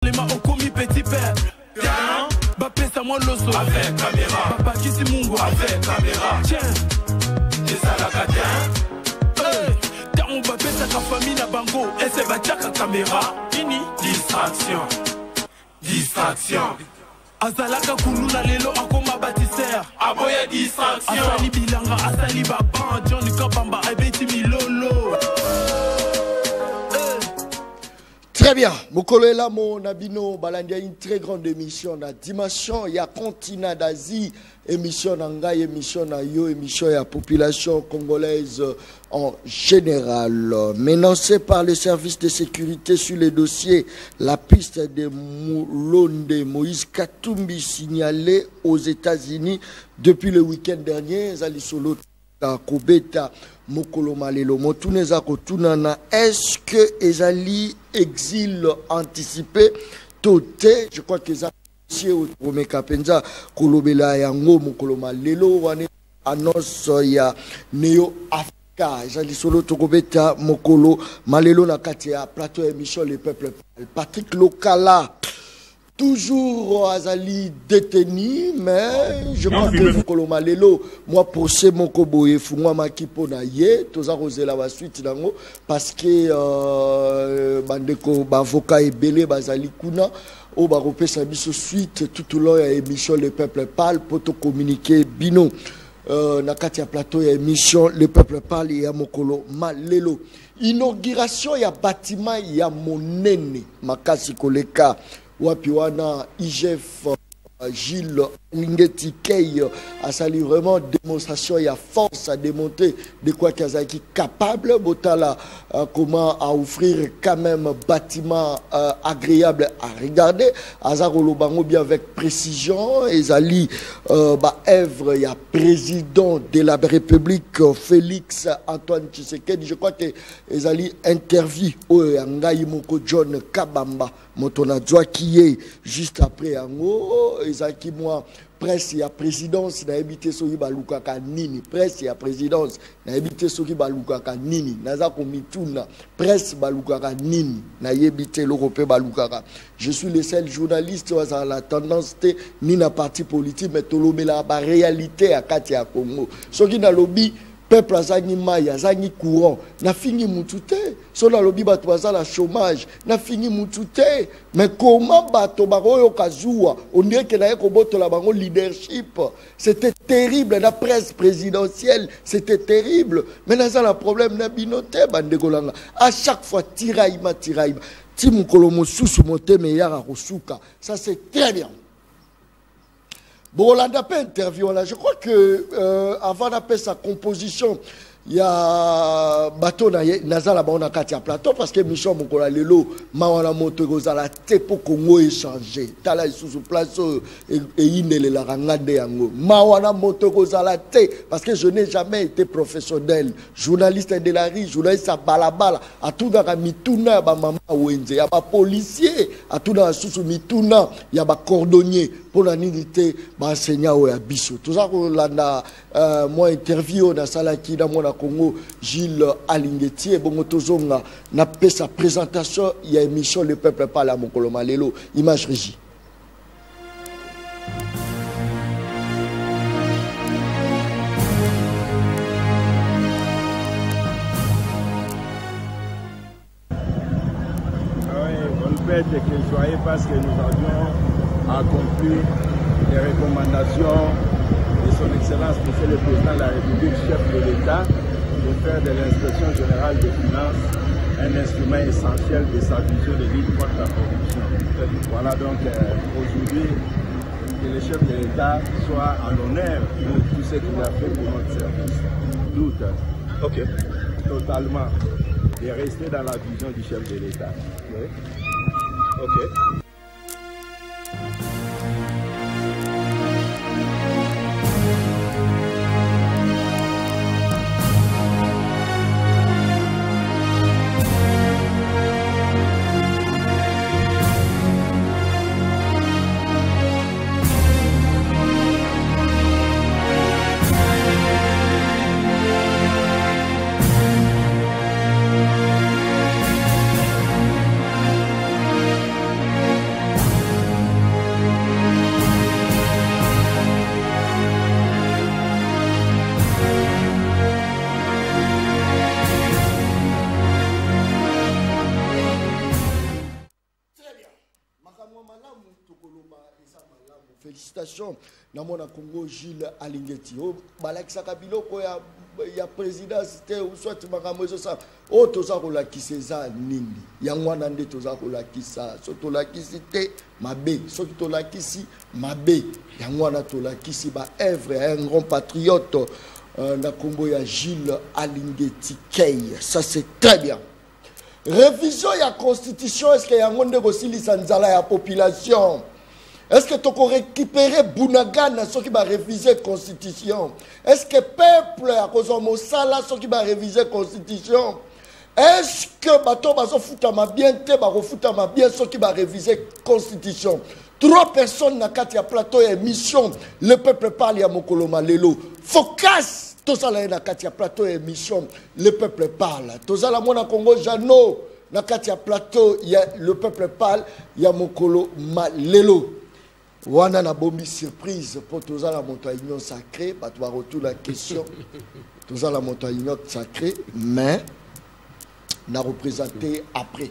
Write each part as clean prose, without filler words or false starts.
Les mains ont commis petit peuple. Bapesa moi l'osso avec caméra. Papa qui si mungo avec caméra. Tiens, et ça la cadin. T'as mon bapesa ta famille na bango. Et c'est bataka caméra. Ini distraction. Distraction. Azalaka kuluna lelo akoma bâtisseur. Aboya distraction. Asali bilanga, asali baban. Johnny Kabamba, abeti milolo. Très bien, Mokolo est là, mon abino, Balandia, une très grande émission, la dimension, il y a continent d'Asie, émission d'Angaï, émission d'Ayo, émission de la population congolaise en général. Menacé par le service de sécurité sur les dossiers, la piste de Moulonde, Moïse Katumbi signalée aux États-Unis depuis le week-end dernier, Zali Solo. Kobeta Mokolo Malelo Motuneza Kotunana, est-ce que Ezali exil anticipé toté, je crois que Ezali au Kapenza Kolobela Yango Mokolo Malelo wane annonce ya Neo Africa Ezali Solo Tokobeta Mokolo Malelo na katia plateau émission les peuples. Patrick Lokala toujours Azali détenu, mais je crois que Koloma Lelo, moi procès mon koboye fungwa makipo na ye, toza rozela ba suite dango parce que bandeko bavoka ebele bazali kuna o ba repesa biso suite tout au long ya émission le peuple parle pour te communiquer bino na kati ya plateau ya émission le peuple parle ya Mokolo Malelo. Inauguration ya bâtiment ya monene makasi koleka Wapiwana, IGF, Gilles Lingeti Kei a sali vraiment démonstration, il y a force à démonter de quoi Kazaki capable, Botala, comment à offrir quand même bâtiment agréable à regarder, Azarolo Bango bien avec précision, Ezali, Èvre, il y a président de la République, Félix Antoine Tshisekedi, je crois que Ezali interview, Ngaï Moko John Kabamba, Motona Djoa qui est juste après Ango, Ezaki moi, presse ya présidence na habité soki balukaka nini, presse ya présidence na habité soki balukaka nini, naza komituna presse balukaka nini na yebité l'Europe balukaka. Je suis le seul journaliste à la tendance ni na parti politique mais tolobela ba réalité à kati ya Congo. Soki na lobby peuple azangi mai, azangi courant, na fini mutute. So na lobby bato bazala chômage, na fini mutute. Mais comment bato baroyo kazua, on dirait que na yeko boto la bango leadership. C'était terrible, la presse présidentielle, c'était terrible. Mais là ça le problème na binote bandegolanga. À chaque fois tiraïma. Tim Kolomo susu mote me yara rosuka. Ça c'est très bien. Bon, on l'a pas interview là. Je crois que avant d'appeler sa composition, il y a bateau nazala baona katia plateau parce que mission mokola lelo mawana moto kozala te pour Congo échanger. Tala sous place et inele la rangade yango. Mawana moto kozala te parce que je n'ai jamais été professionnel, journaliste de la rue, journaliste à balabala, à tout dans la mituna ba mama wenze, ya ba policier, à tout dans sous mituna, ya ba cordonnier pour la nidité ba enseignant au biso. Tout ça qu'on l'a moi interview na salaki dans mon Congo, Gilles Alingeti, Bongotozonga, n'a pas sa présentation, il y a émission Le Peuple parle à Mokolo Malelo, image régie. On peut être que soyez parce que nous avions accompli les recommandations de son Excellence Monsieur le Président de la République, chef de l'État, de faire de l'inspection générale des finances un instrument essentiel de sa vision de lutte contre la corruption. Voilà donc aujourd'hui que le chef de l'État soit à l'honneur de tout ce qu'il a fait pour notre service. Doute. Ok. Totalement. De rester dans la vision du chef de l'État. Oui. Ok. Félicitations. Namona Congo Gilles Alingeti. Oh, balakisaka biloko ya présidence te ou soit makambo ça. Oh toza kola kiseza nini. Yangwana nde toza kola kisa. So tola kisite mabe. So tola kisi mabe. Yangwana tola kisi ba œuvre un grand patriote na Congo ya Gilles Alingeti Key. Ça c'est très bien. Révision ya constitution, est-ce que yangonde bosili sanzala ya population? Est-ce que tu as récupéré Bounagana, ceux qui va réviser la Constitution? Est-ce que le peuple, à cause de Mossala, ceux qui va réviser la Constitution? Est-ce que Bato Bazo Foutama bien, Foutama bien, ceux qui va réviser la Constitution? 3 personnes dans le plateau émission. Le peuple parle à Mokoloma Lelo. Focus! Tout ça là dans le plateau émission. Le peuple parle. Tout ça là, mon Congo Jano. Dans le plateau, le peuple parle. Il y a Mokoloma Lelo. Wana na bombi surprise pour tous la montagne sacrée, bah tu vas retour la question. Tous la montagne sacrée, mais n'a représenté après.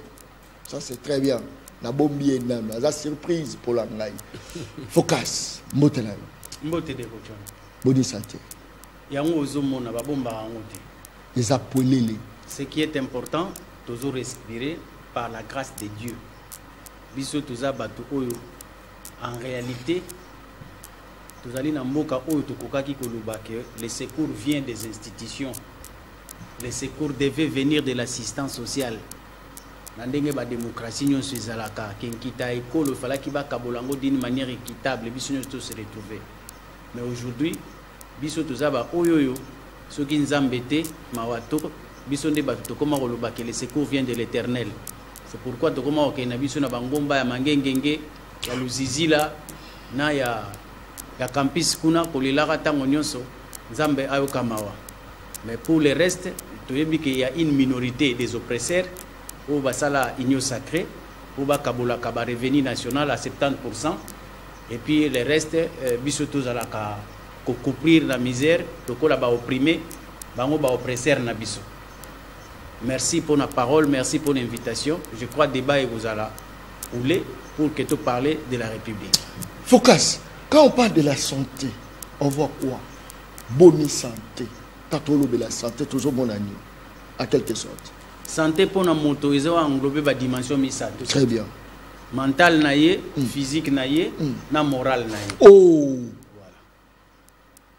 Ça c'est très bien. Na bombi énorme, la surprise pour la ngaï. Focus, motelay. Mbote de bochon. Bonne santé. Yango ozomo na ba bomba ngote. Les apolélé. Ce qui est important, toujours respirer par la grâce de Dieu. Biso toza batu oyo. En réalité, tous allez dans Moka le secours vient des institutions. Le secours devait venir de l'assistance sociale. Dans la démocratie, nous sommes à la carte. Il fallait qu'il y d'une manière équitable. Nous se retrouver. Mais aujourd'hui, nous sommes ceux qui nous embêtent, nous sommes que le secours vient de l'Éternel. C'est pourquoi nous sommes ya luzizila na ya campus kuna kolilaka tango nyonso nzambe ayo kamawa. Mais pour le reste, tu sais qu'il y a une minorité des oppresseurs au basala union sacrée au bakabola kaba revenu national à 70% et puis le reste biso tozalaka ko couvrir la misère lokola ba opprimé bango ba oppresseur na biso. Merci pour la parole, merci pour l'invitation. Je crois débat et vous allez rouler pour que tu parles de la République. Focus, quand on parle de la santé, on voit quoi? Bonne santé. Tatolo de la santé, toujours bon année. À quelque sorte. Santé pour la moto, ils ont englobé la dimension misato. Très bien. Mental naïe, physique naïe, na moral naïe. Oh! Voilà.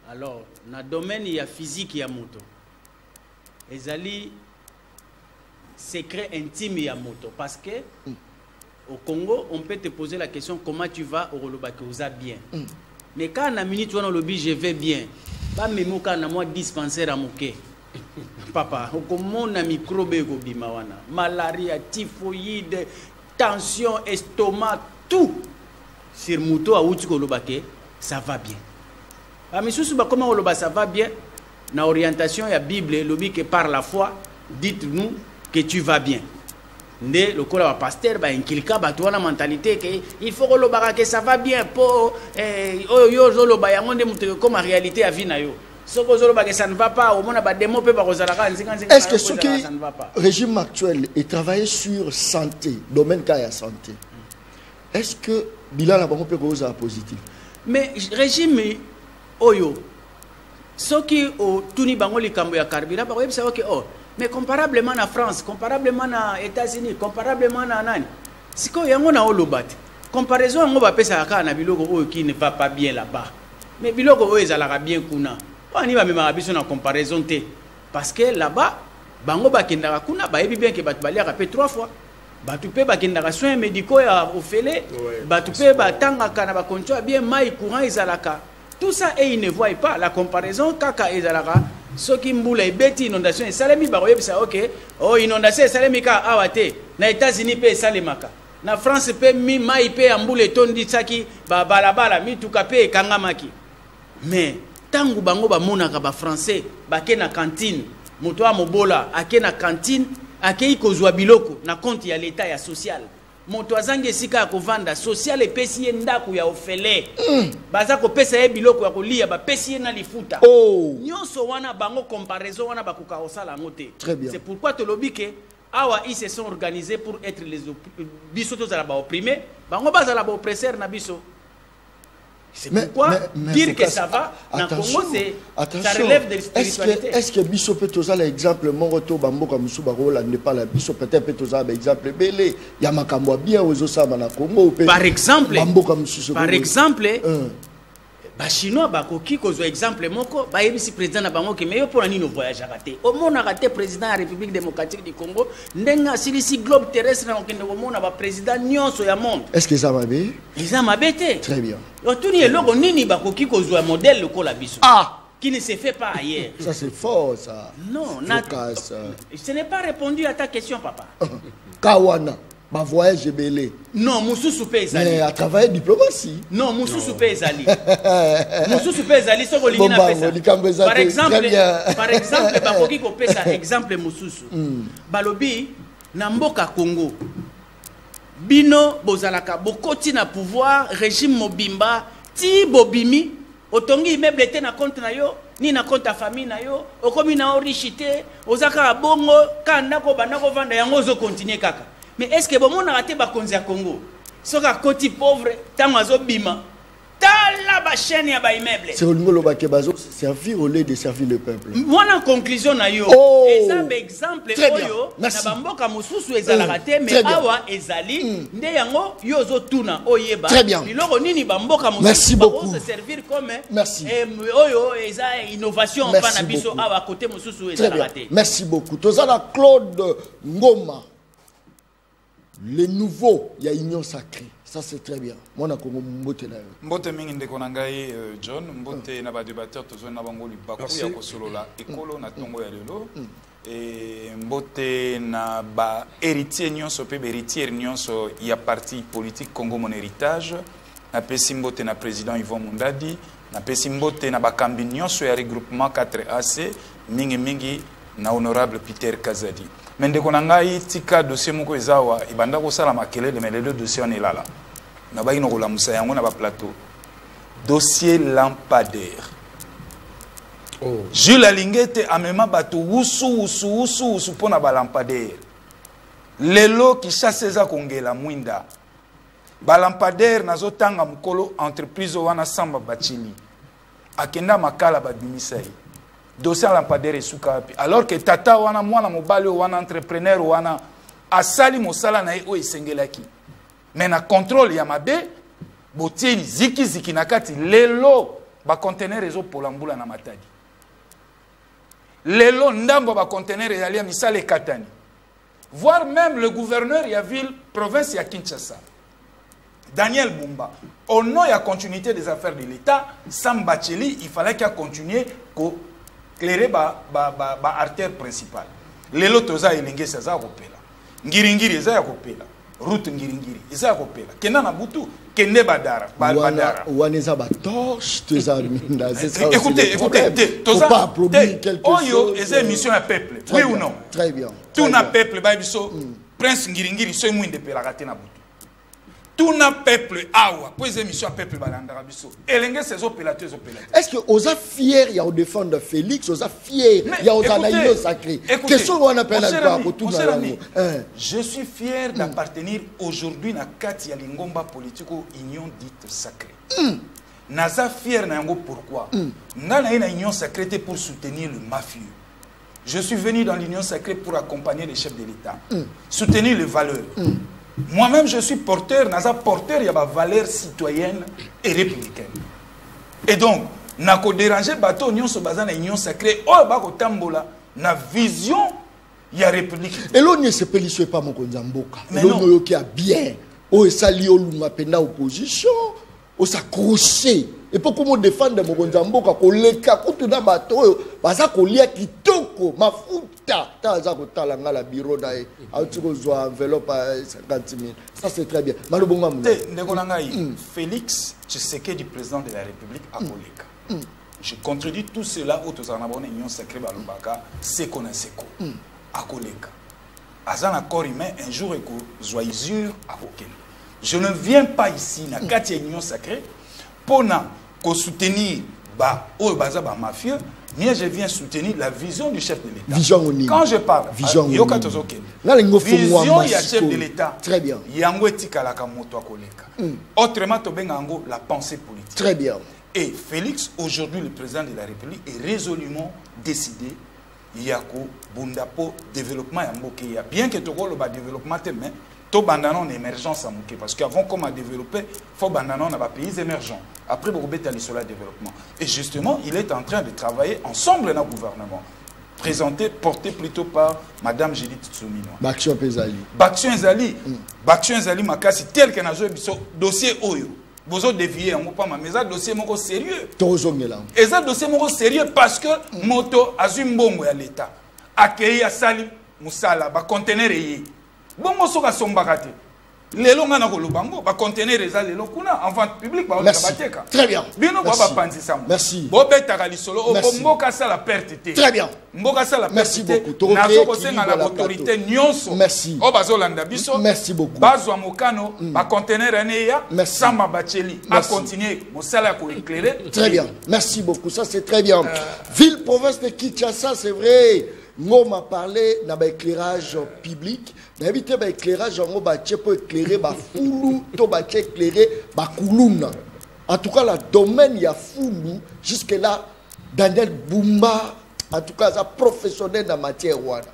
Alors, dans le domaine, il y a physique, il y a moto. Ils ont secret intime, il y a moto. Parce que au Congo, on peut te poser la question comment tu vas au Rolobake, vous êtes bien. Mais quand on a minute, on a lobby, je vais bien. Pas même quand on a moi dispensaire à Mouké. Papa, comment on a microbe bimawana, malaria, typhoïde, tension, estomac, tout. Sur Mouto à Rolobake, ça va bien. Mais comment Rolobake ça va bien? Dans l'orientation, il y a Bible, lobby que par la foi, dites-nous que tu vas bien. Le pasteur ba inculca ba la mentalité que il faut que ça va bien pour comme en réalité à vie na yo que ça ne va pas au monde ba démo pe ba est-ce que ce qui régime actuel est travaillé sur santé domaine kaya santé est-ce que bilan la bango pe ko positif mais régime oyo ce qui au tuni bango likambo ya carburant ba ko ça OK oh. Mais comparablement à France, comparablement aux États-Unis, comparablement à Nani, si il y a un holobat, comparaison, on va passer à un bilogo qui ne va pas bien là-bas. Mais bilogo est à bien kuna. On y va même à la comparaison parce que là-bas, bango bakindara kuna, ba bien que batubali a répété 3 fois. Batupé bakindara soins médicaux au félé, batupé batanga kana ba contrôle bien mai courant izalaka. Tout ça et ils ne voient pas la comparaison kaka izalaka. Ceux qui mboula et bêti inondation et salami baroye ça ok oh inondation salami ka awate na États-Unis pe salemaka na France pe mi mai pe amboule tondi tsaki ba balabala mi tukape kangamaki mais tangu bango ba monaka ba français ba ke na cantine moto a mobola ake na cantine ake ikozwa biloko na compte ya l'état ya social moto azange sika ko vanda social et pesi ndaku ya ofele baza ko pesa ye biloko ya kolia ba pesi na lifuta nyonso wana bango comparaison wana bakuka osala ngote c'est pourquoi te lobi ke awa ils se sont organisés pour être les biso to zala ba opprimés bango ba zala ba oppresseurs na biso. C'est pourquoi dire que ça va dans Congo, ça relève de spiritualité. Est-ce que biso peut toza l'exemple mon retour bambo comme sou barola n'est pas la biso peut-être peut toza l'exemple belé ya makambo bien ozo sama na Congo par exemple bambo comme sou par exemple ba chinois ba koki ko zo exemple moko ba yebisi président na bango ke meyo pona nino voyage raté au monde raté président de la République démocratique du Congo ndenga silisi globe terrestre na okende ko mona ba président nyonso ya monde. Est-ce que ça m'a bé? Ils m'a bêté. Très bien. Otuni eloko nini ba koki ko zo modèle le kola biso. Ah, qui ne se fait pas ailleurs. Ça c'est fort ça. Non, ce n'est pas répondu à ta question papa. Kawana ma voyage belé. Non, Moussou Pezali. Mais à travers diplomatie. Non, Moussou Pezali. Moussou Pezali, c'est ce par exemple, Bakoki ko pesa exemple Moussou. Balobi Namboka Congo. Bino bozalaka bokoti na pouvoir régime mobimba ti bobimi otongi immeuble te na compte na yo ni na compte famille na yo okomi na orichité ozaka bongo kanda ko banda ko vanda yango zo continuer kaka. Mais est-ce que bon on a raté bakonzi ya Congo? Soka koti pauvre tango azo bima tala ba chaîne ya ba immeuble. C'est le baké bazo servir au lieu de servir le peuple. Moi en conclusion na yo et ça exemple oyo na bamboka mosusu ezala raté mais awa ezali nde yango yo zo tuna oyeba biloko nini bamboka mosusu ba se servir comme oyo eza innovation pa na biso awa côté mosusu ezala raté. Merci beaucoup. Tozala Claude Ngoma. Les nouveaux, il y a union sacrée. Ça c'est très bien. Moi na Congo mbote na yo. Mbote mingi ndeko na ngai John, mbote na ba débatteur tozo na bango libaku ya kosolola ekolo na tongo ya lelo. Et mbote na ba héritier nyonso pe héritier nyonso ya parti politique Congo mon héritage. Na pesi mbote na président Yvon Mundadi, na pesi mbote na ba kambi nyonso ya regroupement 4AC mingi na honorable Peter Kazadi. Mais ndeko na ngai tika dossier moko ezawa ibanda ko sala makelele mais le dossier on est là. Na ba ino kola musa yango na ba plateau. Dossier lampadaire. Oh. Jules Alingete amema bato usu pona ba lampadaire. Lelo ki chasse za kongela mwinda. Ba lampadaire nazo tanga mukolo entreprise wana samba bachili. Akenda makala ba bimisai. Dossier lampadaire esuka alors que tata wana mwana mobali wana entrepreneur wana asali mosala na o esengelaki mais na contrôle ya mabe botieni ziki na kati lelo ba conteneur ezo polambula na matadi lelo ndambo ba conteneur ya misale katani voire même le gouverneur ya ville province ya Kinshasa Daniel Bumba au nom ya continuité des affaires de l'État Samba Tcheli il fallait qu'il continue ko clairer ba artère principale. Lelo toza elenge saza kopela. Ngiringiri eza ya kopela. Route ngiringiri eza ya kopela. Kenda na butu kende badara. Waneza ba torche toza minda. Écoutez, toza pas produire quelque chose. Oyo eza émission ya peuple. Oui ou non? Très bien. Tout na peuple ba biso prince ngiringiri so mwinde pela kate na butu. Tout na peuple awa pour émission peuple balandara biso elenge saison pelateuse opélateur. Est-ce que osa fier ya au défendre Félix osa fier ya osa union sacrée question on appelle à tout je suis fier d'appartenir aujourd'hui na kati ya lingomba politico union dite sacrée. Naza fier na yango pourquoi ngana na union sacrée pour soutenir le mafieux. Je suis venu dans l'union sacrée pour accompagner les chefs de l'État, soutenir les valeurs. Moi-même, je suis porteur, naza porteur, il y a ma valeur citoyenne et républicaine. Et donc, n'a qu'au déranger bateau union se basant na union sacrée, oh bako tambola, na vision, il y a république. Et l'on ne se pélissoit pas mon konzamboka. L'on ne qui a bien, oh sali au lunga pena opposition, oh s'accrocher. Et pour comment défendre mon konzamboka, qu'on leka kutu na bateau, baza kolia kitoko, mafuta, taza kotalanga la bureau d'ae, autiko enveloppe à 50 000. Ça c'est très bien. Malobonga mou. Félix Tshisekedi, président de la République, à Koleka. Je contredis tout cela au Tozanabone Union Sacrée Balubaka, Seko na Seko, à Koleka. Azan accord humain, un jour et joyeux à Kokene. Je ne viens pas ici, na Katia Union Sacrée, pour soutenir bah oh baza ba mafieux, mais je viens soutenir la vision du chef de l'État. Vision oni. Quand je parle, vision yoka tozoke. Vision ya chef de l'État. Très bien. Yango etika la kamoto akoleka. Autrement to bengango la pensée politique. Très bien. Et Félix, aujourd'hui le président de la République, est résolument décidé yako bundapo développement ya mbokeya. Bien que tokolo ba développement mais to bandanon émergence à moké parce qu'avant comment développer, faut bandanon na ba pays émergents. Après beaucoup betali sur le développement. Et justement, il est en train de travailler ensemble dans le gouvernement. Présenté, porté plutôt par Madame Judith Tsumino. Baction Ezali. Baction Ezali. Baction Ezali makasi tel que na dossier oyo. Bozo dévier en pas mais ça dossier moko sérieux. Et ça dossier moko sérieux parce que moto azumbongo ya l'état. Accueilli à sali musala ba conteneur yi. Bongo soka sombakate. Lelo ngana ko lubango ba conteneur eza lelo kuna en vente publique ba bateka. Très bien. Bino ba panzi sam. Merci. Bo betaka lisolo o mboka sala perte. Très bien. Mboka sala perte. Merci beaucoup. Nazo ko senga na autorité nyonso. Merci. O bazolanda biso. Merci beaucoup. Bazwa mokano ba conteneur ene ya samba bacheli a continuer mosala ko éclairer. Très bien. Merci beaucoup. Ça c'est très bien. Ville province de Kinshasa, c'est vrai. Nous m'a parlé d'un éclairage public. N'habitez pas éclairage, on va éclairer ba foulou, to ba éclairer ba koulouna. En tout cas, le domaine y a foulou. Jusque là, Daniel Boumba, en tout cas, ça professionnel dans la matière wana.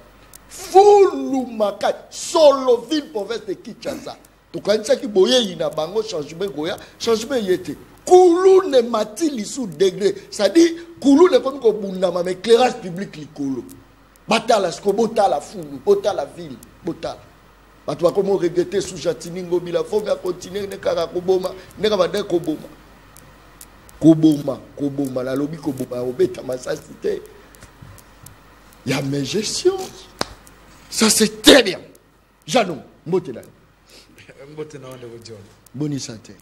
Foulou makai, solo ville province de Kinshasa. Donc quand ça qui boye y na bango changement goya, changement y était. Koulou ne mati li sous degré. Ça dit koulou ne comme ko bunda mais éclairage public li koulou. Batala sko botala foulou, botala ville, botala. Batwa comme regretter sous Jatiningo bila faut bien continuer ne kara koboma, ne ka bade koboma. Koboma la lobby koboma obeta masasité. Il y a mes gestions. Ça c'est très bien. Janou, mbotela. Mbotela de John. Bonne santé.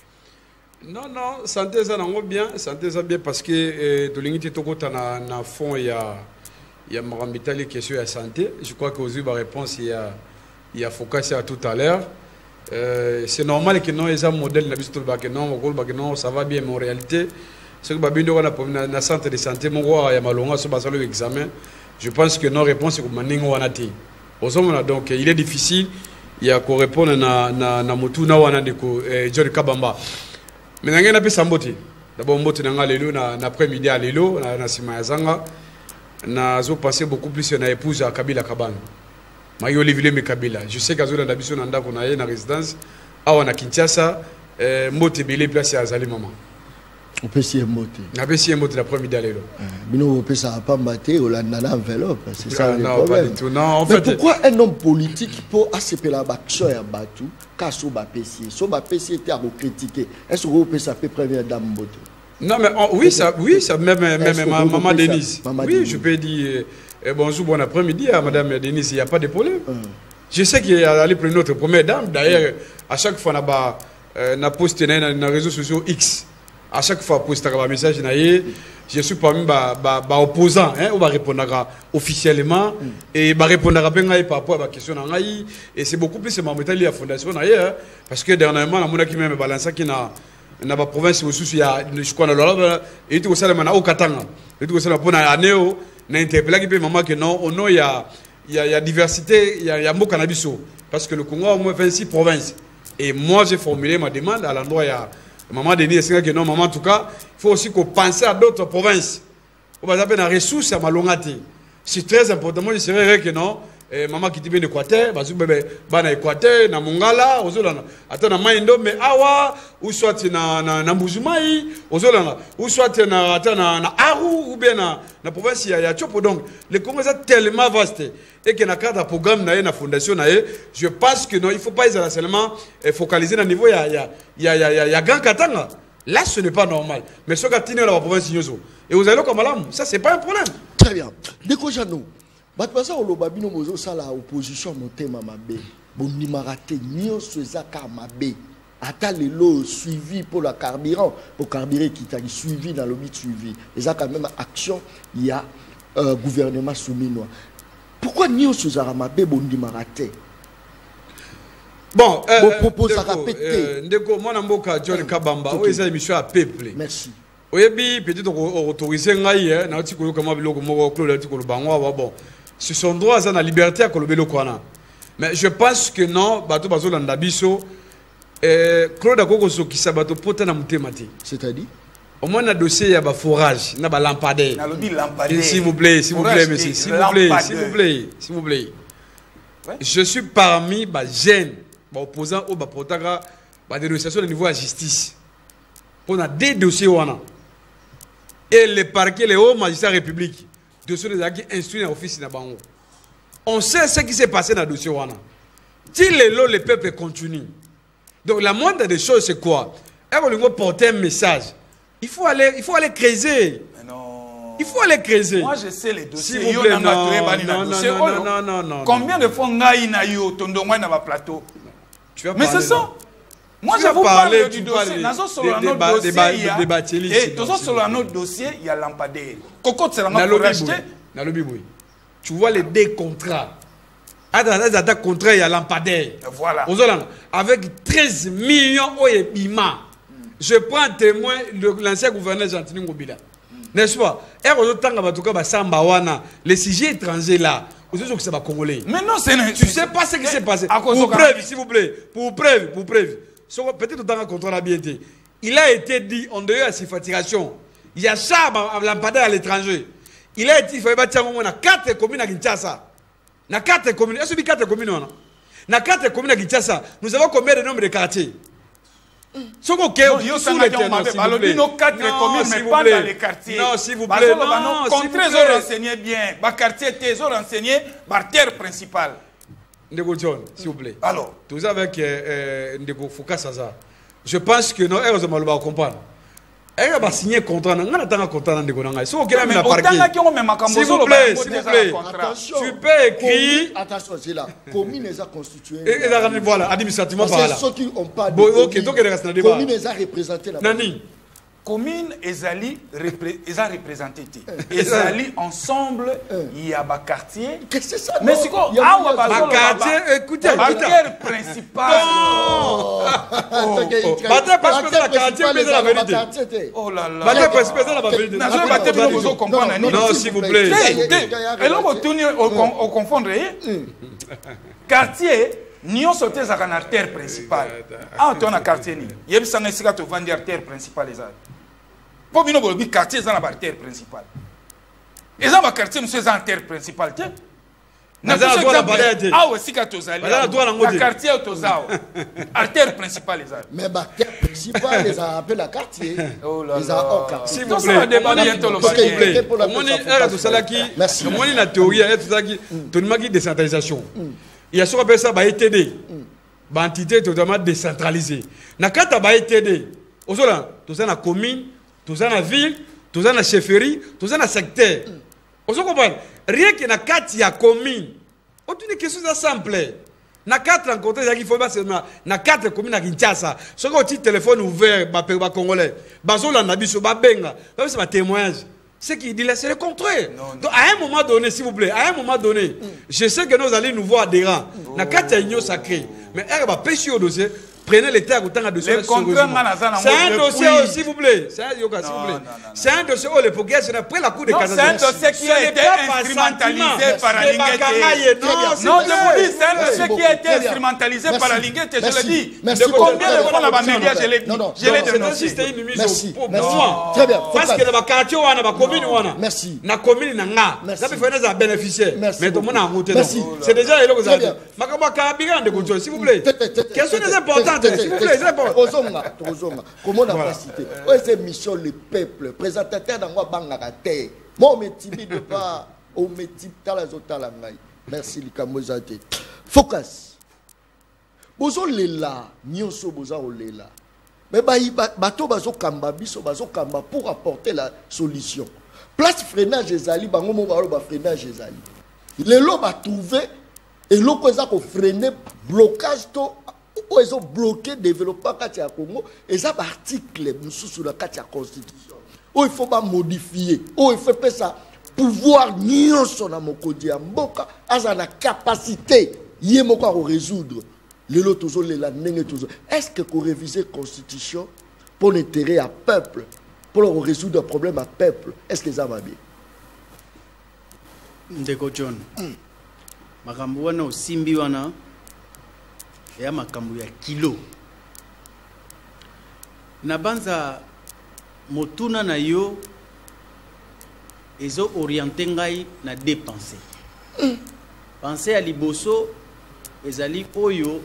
Non, santé ça n'a bien, santé ça bien parce que de l'unité tokota na fond il y a Marambitali qui est sur la santé. Je crois que aux réponse il y a focus à tout à l'heure. C'est normal que non les modèles non ça va bien mais en réalité ce que babindo on a centre de santé mon roi ya malonga sur basalo examen. Je pense que nos réponses c'est comme ningo wanati. Donc il est difficile il y a qu'on répondre na motu na wana ndeko John Kabamba. Mais n'engagez pas Samboti. D'abord, Mbote n'a lelo na après-midi à lelo na sima yazanga. Na zo passé beaucoup plus na épouse à Kabila Kabang. Mayo Olivier Kabila. Je sais qu'azo na biso na ndako na ye na résidence awa na Kinshasa Mbote belé place à Azali maman. On peut s'y Mbote. Na peut s'y Mbote l'après-midi à lelo. Bino on peut ça pas mater au landa enveloppe, c'est ça le non, problème. Pas du tout. Non, en mais fait pourquoi un homme politique peut accepter la action ya batu ka so ba PC. So ba PC était à critiquer. Est-ce que vous peut ça fait première dame Mbote? Non mais oui ça même maman Denise. Oui, je peux dire bonjour bon après-midi à madame Denise, il y a pas de problème. Je sais qu'il y a allé prendre notre première dame d'ailleurs à chaque fois na poste na réseaux sociaux X. À chaque fois poste un message na je suis parmi opposant hein on va répondre officiellement et va répondre par rapport à la question na ngai et c'est beaucoup plus ma méthode la fondation na parce que dernièrement la mona qui même balancer qui na ba province aussi il y a je crois na lola et tout ça na au Katanga et tout ça pour na aneo na interpeller qui peut maman que non au nom il y a diversité il y a mot cannabiso parce que le Congo a au moins 26 provinces et moi j'ai formulé ma demande à l'endroit il y a maman Denis c'est que non maman en tout cas il faut aussi qu'on pense à d'autres provinces on va appeler la ressource à malongati c'est très important moi je serais vrai que non maman qui vient d'Équateur bazu bébé bana Équateur na Mongala ozolana ata na Maindo mais awa ou soit na Mbujimai ozolana ou soit na ata na Aru ou bien na province ya Tchopo donc le Congo est tellement vaste et que na cadre programme na fondation na je pense que non il faut pas seulement focaliser na niveau ya Grand Katanga là ce n'est pas normal mais ce qu'a tenu la province nyozo et vous allez comme là ça c'est pas un problème. Très bien. Deko Jano batpasa olobabino mozo sala opposition motema mabe bonimarate nyonso ezaka mabe ata lelo suivi pour le carburant pour carburer qui t'a suivi dans le but suivi ezaka même action il y a gouvernement souminois pourquoi nyonso ezaka mabe bonimarate bon propose à répéter ndeko mwana mboka John Kabamba oui ça émission à peuple merci Oyebi, peut-être autorisé ngai, na ti ko kama biloko moko Claude ti ko bangwa bon. Ce sont droits à la liberté à kolobelo kwana. Mais je pense que non, bato bazo landa biso Claude akoko so kisa bato pota na mutema te. C'est-à-dire au moins na dossier ya ba forage, na ba lampadaire. Na lobi lampadaire. S'il vous plaît, monsieur, s'il vous plaît. Ouais. Je suis parmi les jeunes opposants au protagra la dénonciation au niveau de la justice. On a des dossiers et le parquet, les hauts magistrats république, dossiers qui instruisent dans l'office. On sait ce qui s'est passé dans le dossier. Si le peuple continue. Donc la moindre des choses, c'est quoi? On veut porter un message. Il faut aller creuser. Il faut aller creuser. Moi, je sais les dossiers. S'il vous plaît, non. Combien de fois na yo tondongwa na ba plateau? Mais c'est ça. Moi, je vous parle du dossier. Nazo solo un autre dossier. Et toujours solo un autre dossier, il y a lampadaire. Coco c'est la racheté. Tu vois les deux contrats. Dans contrat, il y a lampadaire. Voilà. Avec 13 millions d'euros. Je prends témoin l'ancien gouverneur Jean-Tini Ngobila. N'est-ce pas? Les sujets étrangers là, vous savez que c'est pas congolais. Mais non, c'est... Tu sais pas ce qui s'est passé. Pour preuve, s'il vous plaît. Pour preuve. Peut-être dans le contrat a bien été. Il a été dit, en dehors de ses fatiguations, il y a ça à lampadaire à l'étranger. Il a été, il fallait bâtir au moins 4 communes à Kinshasa. Dans 4 communes. Est-ce que 4 communes on a? Dans 4 communes à Kinshasa, nous avons combien de nombres de quartiers? Non, s'il vous plaît. Non, s'il vous plaît. Non, renseigné bien. Les quartiers, ils ont renseigné par terre principale. Ndeko John, s'il vous plaît. Alors, tous avec Ndeko Fouka Saza. Je pense que non, heureusement, on va comprendre. Elle va signer contrat. On a un contrat Ndeko Nanga. Si vous voulez même s'il vous plaît. Tu peux écrire. Attention, c'est là. Commune les a constituées. Voilà, administrativement par là. Ceux qui n'ont pas de commune les a représentés là. Nani. Commune Ezali représenté. Ezali ensemble, il y a un quartier. Qu'est-ce que c'est ça? Mais c'est quoi? Un quartier, écoutez. Quartier principal. Oh là là. Non, s'il vous plaît. Et là, on confondre. Quartier. Nous sommes en artère principale. Ah, tu as un quartier. Il y a une artère principale. Pour nous, le quartier est dans l'artère principale. Et dans le quartier, nous sommes en artère principale. Ah, aussi, quand tu as le quartier, tu as artère principale. Mais l'artère principale, ils ont appelé la quartier. Oh là là. S'il vous plaît. Merci. La théorie, c'est décentralisation. Il y a ce qu'on appelle ça ETD. Une entité totalement décentralisée. Quand tu as ETD, tu as la commune, tu as la ville, tu as la chefferie, tu as le secteur. Vous comprenez? Rien que dans la commune, c'est une question simple. Dans 4 rencontres, il faut pas seulement dans 4 communes à Kinshasa. Si vous avez un téléphone ouvert, les Congolais, c'est un témoignage. Ce qu'il dit là, c'est le contraire. Donc, à un moment donné, s'il vous plaît, je sais que nous allons nous voir adhérents. Dans 4 unions sacrées. Mais elle va pêcher au dossier. Prenez les terres autant de dossiers. C'est un dossier, s'il vous plaît. C'est un dossier où les progrès sont après la cour de cassation. C'est un dossier qui a été instrumentalisé par la Linguette. Non, je vous dis, c'est un dossier qui a été instrumentalisé par la Linguette, je le dis. Combien de fois dans les médias, je l'ai dénoncé. C'était une mise au point. Très bien. Parce que dans la quartier, on a la commune. Merci. La commune, on a. Ça fait faire des bénéficiaires. Mais tout le monde a monté. C'est déjà là que vous avez dit. S'il vous plaît. Quelles sont les importantes? S'il vous plaît, comment on a pas cité? C'est mission le peuple, présentateur dans moi Bangarater. Moi, on me timide pas, on me timide dans la zone la maille. Merci, Likamozate. Focus. Bozo lela, nyonso boza olela. Mais bato bazo kamba biso bazo kamba pour apporter la solution. Place freinage ezali, bango mo ba freinage ezali. Les lots va trouver et l'eau qu'on a freiner blocage to. Ils ont bloqué le développement de la Congo. Et ça, l'article sur la Constitution. Où il faut pas modifier. Où il faut faire ça. Pouvoir nier son amokodi. À la capacité. Il y a à résoudre. Est-ce que vous révisez la Constitution pour l'intérêt à peuple? pour résoudre un problème à peuple. Est-ce que ça va bien? Ndeko John. Makambo wana osimbi wana ya makambo ya kilo. Na banza motuna na yo ezo orienté ngai na dépenser. Penser à liboso ezali oyo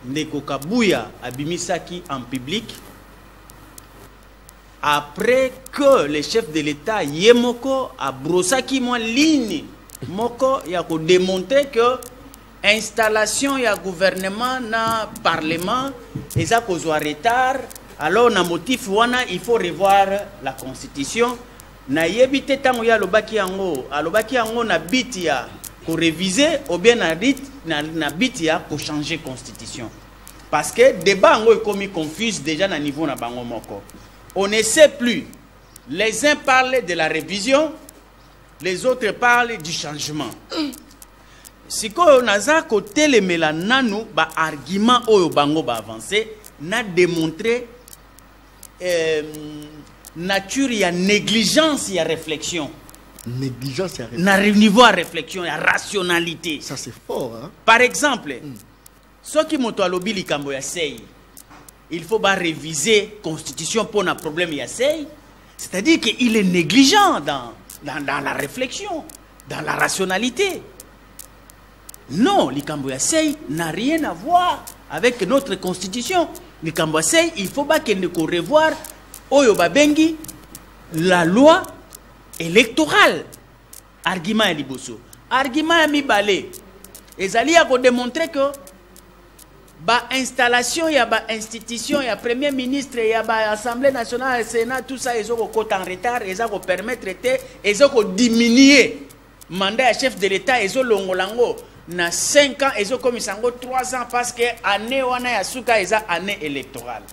ndeko Kabuya abimisaki en public après que le chef de l'État Yemoko a brossaki moi ligne moko ya ko démontrer que installation ya gouvernement na parlement eza kozwa retard. Alors na motif wana il faut revoir la constitution. Na yebite tango ya alobaki yango na biti ya ko réviser ou bien na biti ya ko changer constitution. Parce que débat ngo ekomi confuse déjà na niveau na bango moko. On ne sait plus. Les uns parlent de la révision, les autres parlent du changement. Si on a côté les mélananu, ba argument oyo bango ba avancé, n'a démontré nature ya négligence ya réflexion. Négligence ya réflexion. Na niveau à réflexion ya rationalité. Ça c'est fort hein. Par exemple, ce qui moto alobi likambo ya sei, il faut pas réviser constitution pour un problème ya sei, c'est-à-dire qu'il est négligent dans la réflexion, dans la rationalité. Non, likambo ya sei n'a rien à voir avec notre constitution. Likambo ya sei, il faut pas qu'il ne revoir oyo babengi la loi électorale. Argument ya liboso. Argument ya mibale. Ezali a démontrer que ba installation ya ba institution ya premier ministre ya ba assemblée nationale sénat tout ça ils ont en retard ils ont permettre ils ont diminuer mandat ya chef de l'état ils ont longolango na 5 ans ils ont commis sango 3 ans parce que année wana ya suka ils année électorale.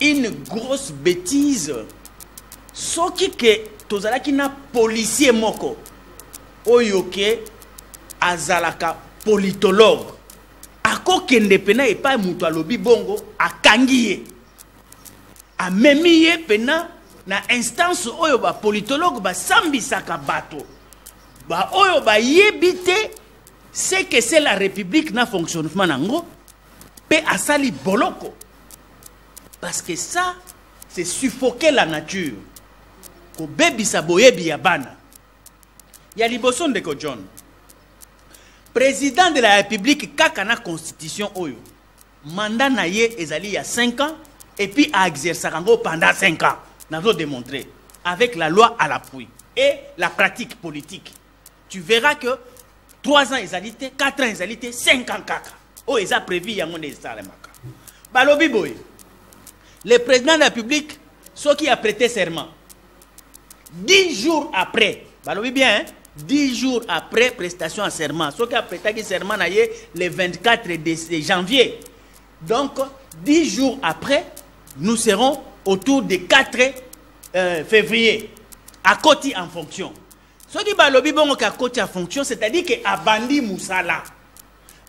Une grosse bêtise. Soki que tozalaki na policier moko oyoke azalaka politologue akokende pena epa mutu alobi bongo akangiye amemiye pena na instance oyo ba politologue ba sambisaka bato ba oyo ba yebite c'est que c'est la république na fonctionnement nango pe asali boloko parce que ça c'est suffoquer la nature ko bebisa boyebi ya bana ya liboso ndeko John. Président de la République, kaka na constitution oyo, mandat na ye ezali ya 5 ans, et puis a exercé pendant 5 ans. Nous avons démontré, avec la loi à l'appui et la pratique politique. Tu verras que 3 ans ezalité, 4 ans ezalité, 5 ans kaka. Oh, ils ont prévu yango ne salemaka. Balobi boy, le président de la République, ce qui a prêté serment, 10 jours après, balobi bien, hein? 10 jours après prestation en serment. Ce qui a prêté serment le 24 de janvier. Donc, 10 jours après, nous serons autour de 4 février. À côté en fonction. Ce qui va lobby bon à côté en fonction, c'est-à-dire que Abandi Moussala.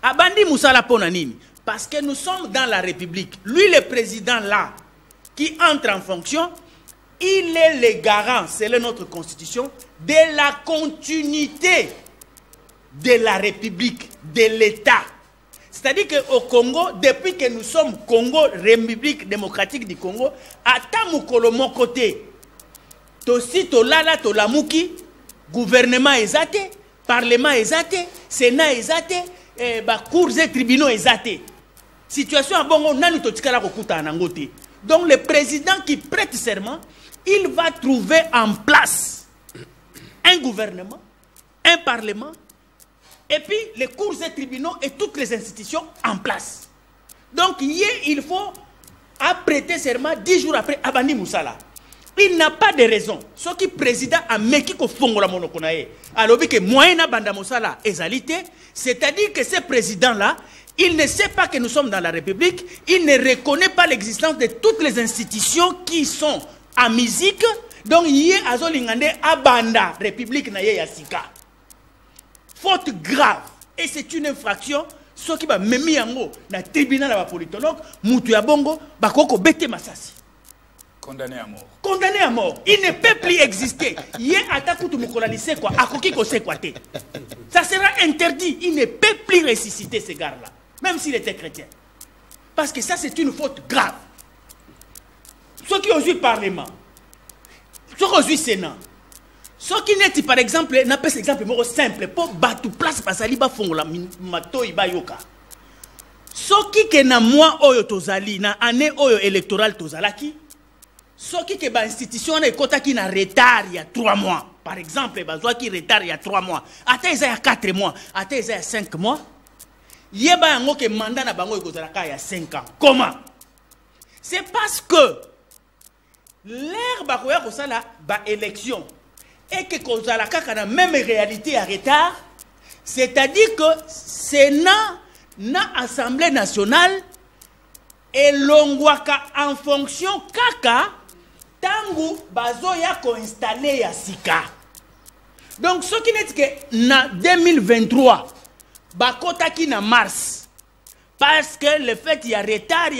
Abandi Moussala pour nanini. Parce que nous sommes dans la République. Lui, le président là, qui entre en fonction, il est le garant, selon notre constitution, de la continuité de la République, de l'État. C'est-à-dire qu'au Congo, depuis que nous sommes Congo, République démocratique du Congo, à Tamukolomo côté, Tosi Tolala Tolamuki, gouvernement exaté, parlement exaté, Sénat exaté, cours et tribunaux exaté. Situation à Bongo, Nanu Totikala Kokuta Anangote. Donc le président qui prête serment, il va trouver en place un gouvernement, un parlement, et puis les cours et tribunaux et toutes les institutions en place. Donc, il faut prêter serment 10 jours après Abandi Moussala. Il n'a pas de raison. Ce qui président a Mekiko Fongola Monokonae, alors que moyen Banda Moussala est alité, c'est-à-dire que ce président-là, il ne sait pas que nous sommes dans la République, il ne reconnaît pas l'existence de toutes les institutions qui sont en musique. Donc, il y a Azolingande Abanda, République Naye Yassika. Faute grave. Et c'est une infraction. Ce qui va même yango, dans le tribunal de la politologue, Moutou Yabongo, Bakoko Bete Masasi. Condamné à mort. Condamné à mort. Il ne peut plus exister. Hier, Atakutu Mukolalise quoi, Akoki Kose quoi. Ça sera interdit. Il ne peut plus ressusciter ce gars-là, même s'il était chrétien. Parce que ça, c'est une faute grave. Ceux qui ont joué Parlement, ceux qui ont joué Sénat, ceux qui n'étaient par exemple, n'a pas exemple simple, pour battre place parce que liba fongola mato iba yoka. Ceux qui na mois oyo tozali na année oyo électorale tozalaki, ceux qui ba institution na ekota qui na retard il y a 3 mois. Par exemple, bazwa qui retard il y a 3 mois. Ata il y a 4 mois, ata il y a 5 mois. Yeba yango ke mandat na bango ekozalaka il y a 5 ans. Comment? C'est parce que l'ère bakoya kosala ba élection et que kozalaka kana même réalité à retard, c'est-à-dire que Sénat na Assemblée nationale et longwaka en fonction kaka tangu bazoya ko installer ya sika. Donc ce qui n'est que na 2023 bakota ki na mars parce que le fait il y a retard il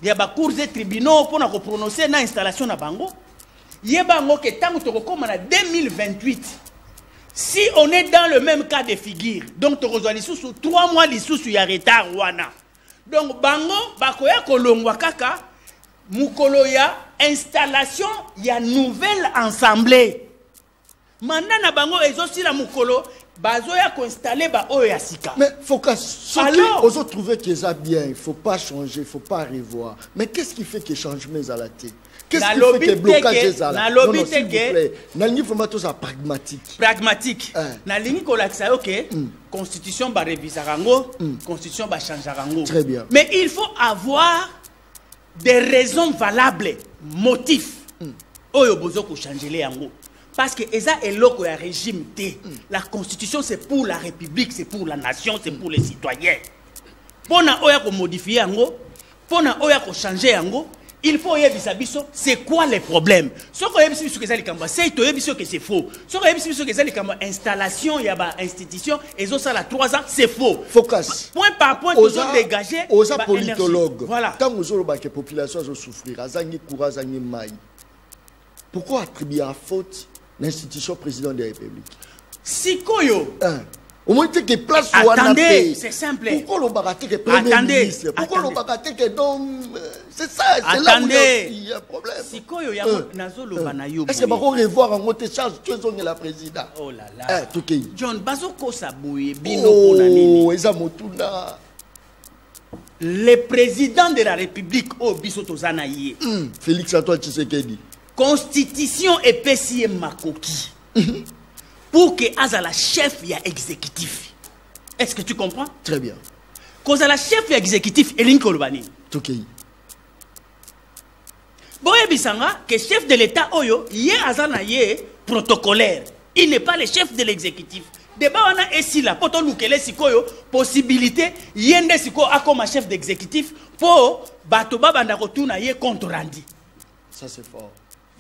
y a cours et tribunaux pour na ko prononcer na installation na bango yebango ke tangu to ko na 2028 si on est dans le même cas de figure donc to kozwa lisusu 3 mois lisusu ya retard wana donc bango bakoya ko longwa kaka mukolo ya installation ya nouvelle assemblée maintenant na bango ezosi la mukolo bazoya ko installer ba oyo ya sika. Mais focus. Alors, aux autres trouver que ça bien, il faut pas changer, il faut pas revoir. Mais qu'est-ce qui fait que changement à la tête? Qu'est-ce qui fait que blocage à la tête? Non, non, s'il vous plaît. Nalini faut mettre ça pragmatique. Pragmatique. Nalini ko lakisa OK. Constitution ba réviser rango, constitution ba changer rango. Très bien. Mais il faut avoir des raisons valables, motifs. Oyo bozo ko changer les yango. Parce que ça est loco un régime T. La constitution c'est pour la république, c'est pour la nation, c'est pour les citoyens. Pour na oya ko modifier yango, pour na oya ko changer yango, il faut yebisa biso c'est quoi les problèmes. Ce ko yebisa biso que ça likamba, c'est to yebisa que c'est faux. Ce ko yebisa biso que ça likamba installation ya ba institution et zo ça la 3 ans, c'est faux. Focus. Point par point tous ont dégagé. Aux politologues. Voilà. Tant que la population va souffrir, azangi courage azangi mai. Pourquoi attribuer la faute l'institution président de la République? Sikoyo. Au moins que place attendez, c'est simple. Pourquoi le baraté que premier ministre? Pourquoi le baraté que donc c'est ça, c'est là où il y a un problème. Sikoyo ya nazo lo banayo. Est-ce que va revoir en monte charge tu es la président? Oh là là. John bazoko saboye bino pona nini? Oh, eza motuna. Le président de la République au biso tozana yé. Félix Antoine Tshisekedi. Constitution et PCM Makoki pour que Azala chef ya exécutif. Est-ce que tu comprends? Très bien. Quand Azala chef ya exécutif Elingi Kolobani. OK. Boye bisanga que chef de l'État oyo yé Azana yé protocolaire. Il n'est pas le chef de l'exécutif. Débat on a ici là poto lukele sikoyo possibilité yende siko akoma chef d'exécutif pour bato babanda kotuna yé compte rendu. Ça c'est fort.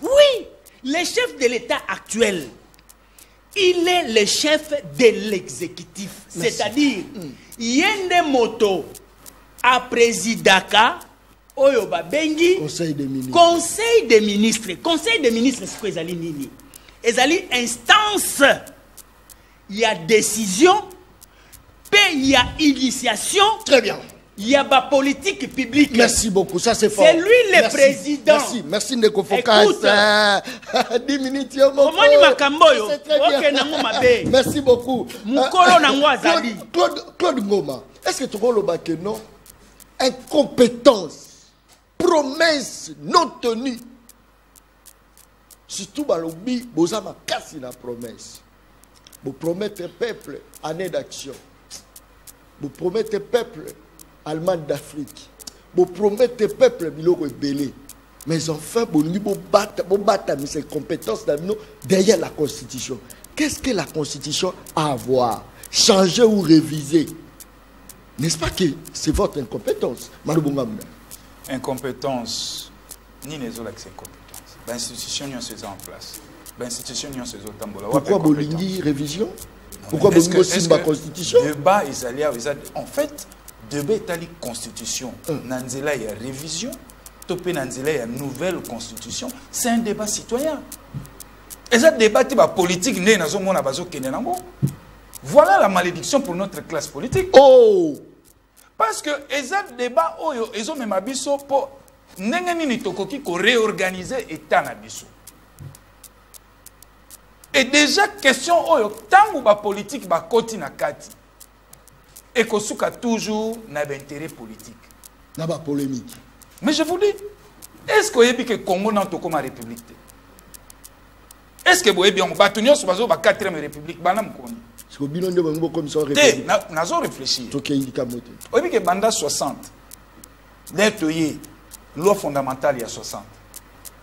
Oui, le chef de l'État actuel, il est le chef de l'exécutif. C'est-à-dire, Yende Moto a présidaka Oyoba Bengi Conseil des ministres. Conseil des ministres. Conseil des ministres, c'est quoi Ezali Nini? Ezali instance. Il y a décision, puis il y a initiation. Très bien. Il y a ma politique publique. Merci beaucoup, ça c'est fort. C'est lui le président. Merci Ndeko Focas. 10 minutes. Merci beaucoup. Claude Ngoma, est-ce que tu vois le bac non? Incompétence, promesse non tenue. Surtout dans le lobby, vous avez cassé la promesse. Vous promettez peuple année d'action. Vous promettez peuple Allemagne d'Afrique. Vous promettez peuple biloko belé. Mais enfin, vous battez ces compétences derrière la Constitution. Qu'est-ce que la Constitution a à voir? Changer ou réviser? N'est-ce pas que c'est votre incompétence? Incompétence, ni les autres incompétence. L'institution n'y a pas en place. L'institution n'y a pas en place. Pourquoi Bolingi révision? Pourquoi Bolingi aussi la Constitution? Débat, en fait, débat est la Constitution. Nanzela, il y a révision. topé na nzela ya nouvelle constitution, c'est un débat citoyen. Et ça débat politique né na zomona bazo kene nango. Voilà la malédiction pour notre classe politique. Oh, parce que eza débat oyo ezo mema biso po ndenge nini tokoki ko réorganiser état na biso. Et déjà question oyo tangu ba politique ba koti na kati. Et kosuka toujours na intérêt politique. Na ba polémique. Mais je vous dis, est-ce que vous avez que Congo n'a pas comme république? Est-ce que vous avez bien battu sur la 4e république? Banam Koni. Est-ce que vous avez bien comme ça république? Nous réfléchi. Vous avez que Banda 60. L'être loi fondamentale il y a 60.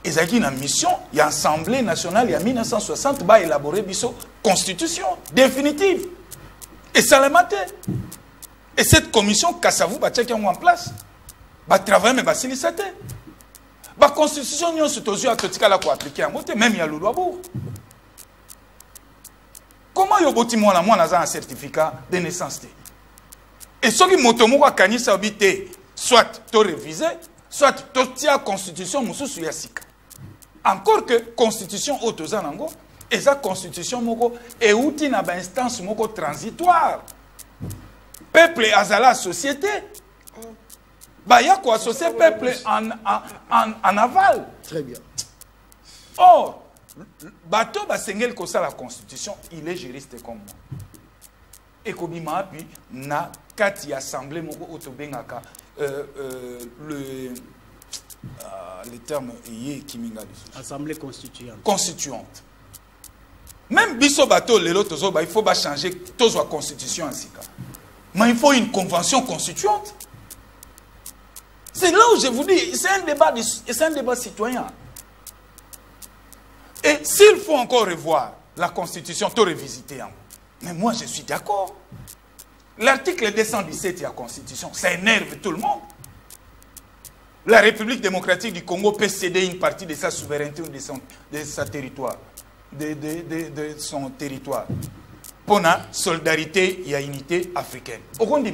Et ça une mission, il y a Assemblée nationale, il y a 1960, va élaborer une constitution définitive. Et ça l'a maté. Et cette commission, Kassavou, va checker en place. Va travailler, mais va s'illiciter. La constitution, nous sommes tous appliquer à monter, même il y a le loi. Comment il y a un certificat de naissance? Et ce qui motomo a gagné sa habité, soit tu révisé, soit tu tiens la constitution, moussou yasika. Encore que constitution autozanango, et sa constitution moko est outil na ba instance moko transitoire. Peuple azala société. Bah, il y a quoi associer peuple en aval. Très bien. Or, bateau basengel ko ça la constitution, il est juriste comme moi. Et kobima puis na kati assemblée moko otobengaka le terme yé kiminga assemblée constituante. Constituante. Même biso bateau lelo tozo ba il faut ba changer tozo constitution en sika. Mais il faut une convention constituante. C'est là où je vous dis, c'est un débat citoyen. Et s'il faut encore revoir la Constitution, tout revisiter. Mais moi, je suis d'accord. L'article 217 de la Constitution, ça énerve tout le monde. La République démocratique du Congo peut céder une partie de sa souveraineté ou de son territoire. De son territoire. Pour la solidarité et la unité africaine. Au Rwanda,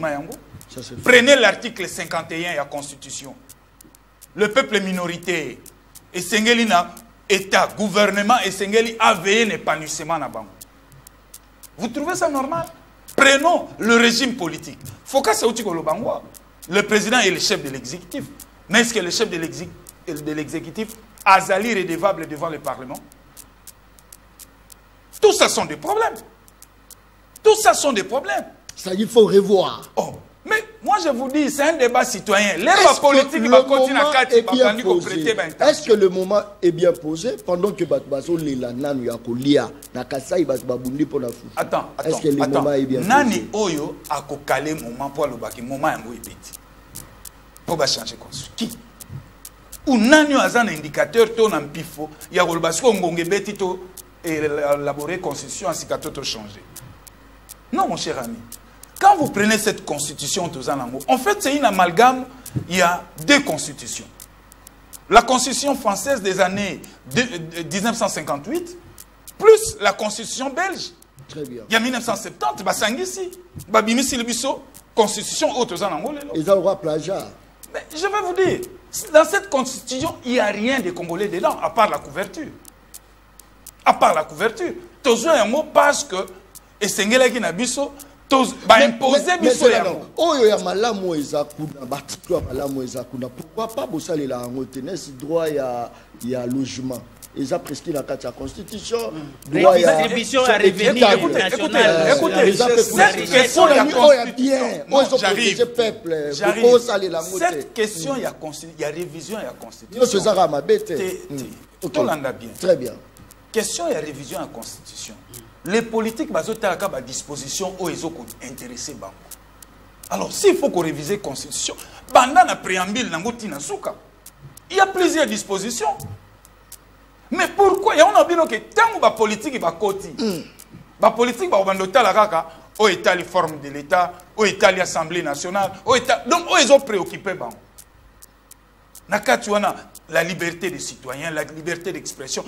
prenez l'article 51 de la Constitution. Le peuple minoritaire et Sengelina, État, gouvernement et Sengeli a veillé l'épanouissement na bango. Vous trouvez ça normal? Prenons le régime politique. Faut que ça le président est le chef de l'exécutif. Mais est-ce que le chef de l'exécutif a zali redevable devant le Parlement? Tout ça sont des problèmes. Tout ça sont des problèmes. Ça, il faut revoir. Oh. Mais moi je vous dis, c'est un débat citoyen. L'ère politique va continuer à prêter. Est-ce que le moment est bien posé pendant que Batbazo Nanu Yakolia Nakasai Batbabundi pour la foule? Attends. Est-ce que le moment est bien posé? Nani Oyo a calé moment pour le baki, moment est moins petit. Pour changer quoi? Qui? Ou Nani a un indicateur, ton ampifo, il y a le basco ngonge beti to élaborer constitution ainsi qu'à tout changer. Non mon cher ami. Quand vous prenez cette constitution, en fait, c'est une amalgame, il y a deux constitutions. La constitution française des années 1958, plus la constitution belge. Très bien. Il y a 1970, Basangisi, Babimisi Lebiso, constitution autozanango. Ils ont droit plagiat. Mais je vais vous dire, dans cette constitution, il n'y a rien de congolais dedans, à part la couverture. À part la couverture. Toujours un mot parce que, et Sengelaki Nabiso, pourquoi pas bossaler la droit il y a logement ils ont prescrit la carte de la constitution droit à révision à revenir écoutez cette question il y a révision à la constitution très bien question il y a révision à la constitution. Les politiques ont à disposition où ils ont intéressé. Alors, s'il faut qu'on révise la constitution, il y a plusieurs dispositions. Mais pourquoi? Il y a que tant que politique la politique au État les formes de l'État, au État l'Assemblée nationale, donc ils ont préoccupé. La liberté des citoyens, la liberté d'expression,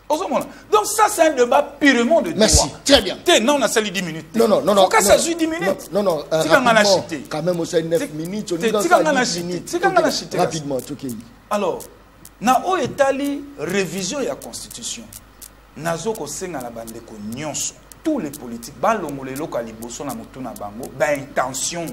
Donc ça, c'est un débat purement de droit. Merci, très bien. Non, on a sali 10 minutes. Non. Faut que ça joue 10 minutes. Non. Rapidement, quand même, on 9 minutes. On est dans 10 minutes. Rapidement, ok. Alors, na o etali révision de la Constitution. Nazo ko senga na bande ko nyonso. Tous les politiques, balongolelo ka liboso na mutuna bango, ba intention.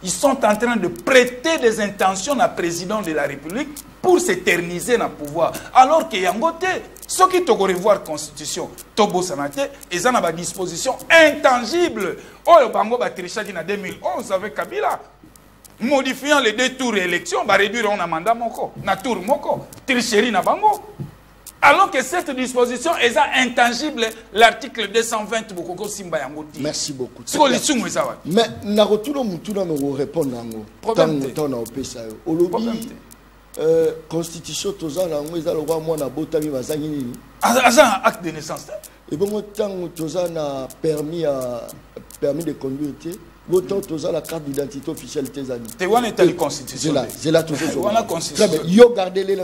Ils sont en train de prêter des intentions à président de la République pour s'éterniser dans le pouvoir. Alors que Yangote, ceux qui ont revoir la Constitution, Tobo Sanate, ils ont une disposition intangible. Oh, le Bango va tricher en 2011 avec Kabila. Modifiant les 2 tours d'élection, va réduire un mandat moko, na tour moko, tricherie na Bango. Alors que cette disposition est intangible, l'article 220 Bokoko Simba Yangoti. Merci beaucoup. Mais Naruto Mutuna me répond nango. Problème. Constitution toza nango eza le roi moi na botami bazangi nini. Azan acte de naissance. Et bon tant toza na permis de conduire. Autant toza la carte d'identité officielle tes amis. Tu vois l'état de constitution. C'est là tout ça. Voilà constitution. Très bien. Yo gardez-les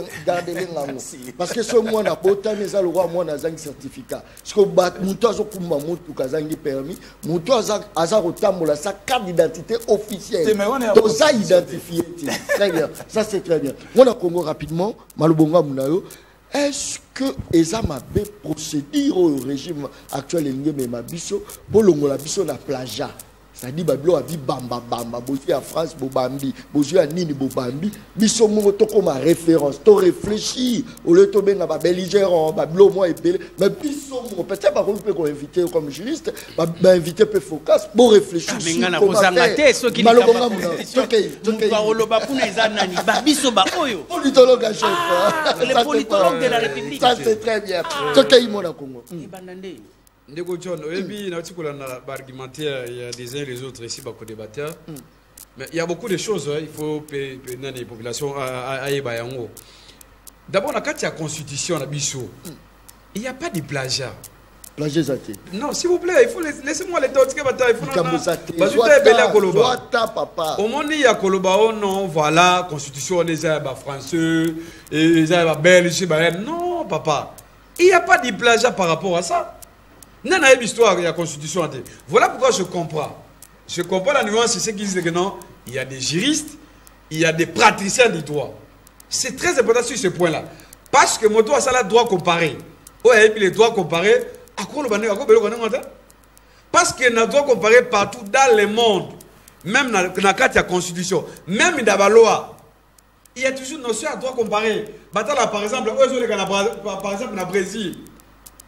parce que ce mois na bota mais ça le roi moi na zang certificat. Parce que muto azo kumba mutu kazangi permis, muto aza rotambola sa carte d'identité officielle. Toza identifié. Très bien. Ça c'est très bien. On a Congo rapidement, malubonga munayo. Est-ce que eza mabe procédure au régime actuel ngeme mabiso pour longola biso na plagiat? Ça dit bablo abi bamba bosi à France bobambi bosi à nini bobambi biso mo to comme référence to réfléchir au lieu to benga ba belligérant bablo moi et mais biso mo peut-être ba peut qu'on inviter comme juriste ba inviter peu focus pour réfléchir sur comment faire ceux qui malobonga ba oloba kuna ezanani ba biso ba oyo politologue chef le politologue de la République ça c'est très bien tokei mona Congo ibandande. Ndeko John, il y a des uns et les autres ici, beaucoup de débatteurs. Mais il y a beaucoup de choses, il faut que les populations aillent. D'abord, quand il y a la constitution, il n'y a pas de plagiat. Plagiat, non, s'il vous plaît, il faut laissez-moi les temps. Il faut au monde, il y a Kolobao, non, voilà, constitution, les français, les belges, non, papa. Il n'y a pas de plagiat par rapport à ça. Non, il y a une histoire, il y a la constitution. Voilà pourquoi je comprends. Je comprends la nuance, c'est ce qu'ils disent que non, il y a des juristes, il y a des praticiens du droit. C'est très important sur ce point-là. Parce que mon droit, ça a le droit comparé. Et puis les droits comparés, à quoi le parce que nous droit comparé partout dans le monde, même dans la constitution, même dans la loi, il y a toujours une notion à droit comparé. Par exemple, par exemple, dans le Brésil.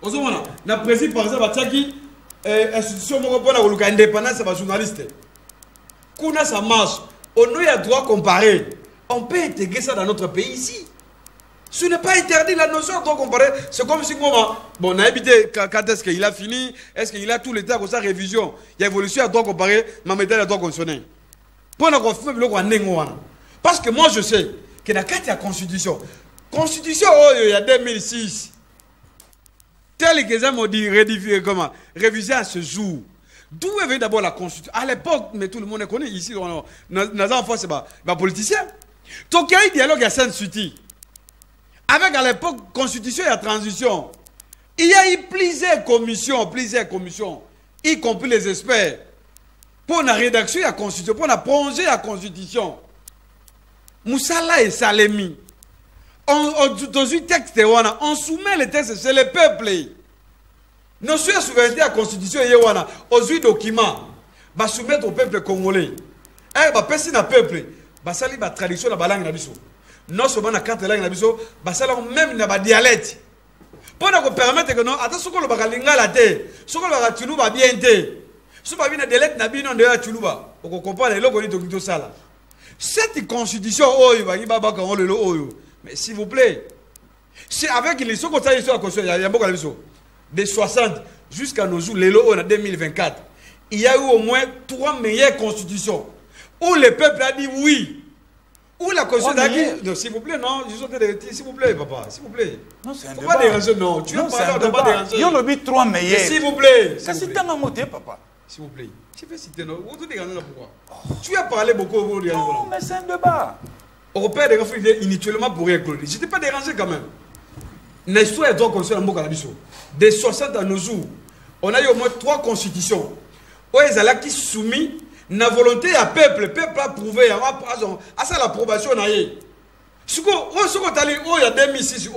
Dans le Brésil, par exemple, l'institution qui est indépendante, c'est les journalistes. Quand ça marche, on a droit comparé. On peut intégrer ça dans notre pays ici. Ce n'est pas interdit, la notion de droit comparé. C'est comme si, bon, on a habité, quand est-ce qu'il a fini, est-ce qu'il a tout l'état comme ça, révision. Il y a évolution à droit comparé, ma médaille à droit constitutionnel. Parce que moi, je sais que dans la constitution, il y a 2006. Tel que ça m'a dit, réviser à ce jour. D'où est venue d'abord la constitution? À l'époque, mais tout le monde connaît ici, nos enfants, c'est pas politicien. Donc il y a eu dialogue à Sainte-Suti. Avec à l'époque, constitution et la transition. Il y a eu plusieurs commissions, y compris les experts, pour la rédaction de la constitution, pour la plonger la constitution. Moussala et Salemi. Dans un texte, on soumet les textes, c'est le peuple. Nous sommes souveraineté à la constitution, aux documents, va soumettre au peuple congolais. Et va passer dans le peuple, va salir la tradition de la langue. Non seulement dans 4 langues, va salir même dans le dialecte. Pour nous permettre que nous, attends, ce que nous avons la terre, ce que nous avons tout va bien été. Ce que nous avons dialecte, nous avons déjà tout va. On comprend les logos de ça. Cette constitution, mais s'il vous plaît, c'est avec les choses qu'on a sur la constitution, il y a beaucoup de choses. De 60 jusqu'à nos jours, les lots en 2024, il y a eu au moins 3 meilleures constitutions où le peuple a dit oui. Où la constitution a dit non, s'il vous plaît, non, s'il vous plaît, papa, s'il vous plaît. Non, c'est un débat. Faut pas déranger, non. Tu n'as pas déranger. Il y a le 3 meilleurs. S'il vous plaît. Ça, c'est un moté, papa. S'il vous plaît. Tu fais citer, non. Vous te dérangez pourquoi? Tu as parlé beaucoup. Non, mais c'est un débat. Européen de refus inutilement pour rien cloner. Je n'étais pas dérangé quand même. l'histoire est droit constitutionnel à Mboka. De 60 à nos jours, on a eu au moins 3 constitutions. Où ils allaient qui soumis la volonté à peuple. Le peuple a prouvé, à ça l'approbation. Ce qu'on a dit, il y a 2006,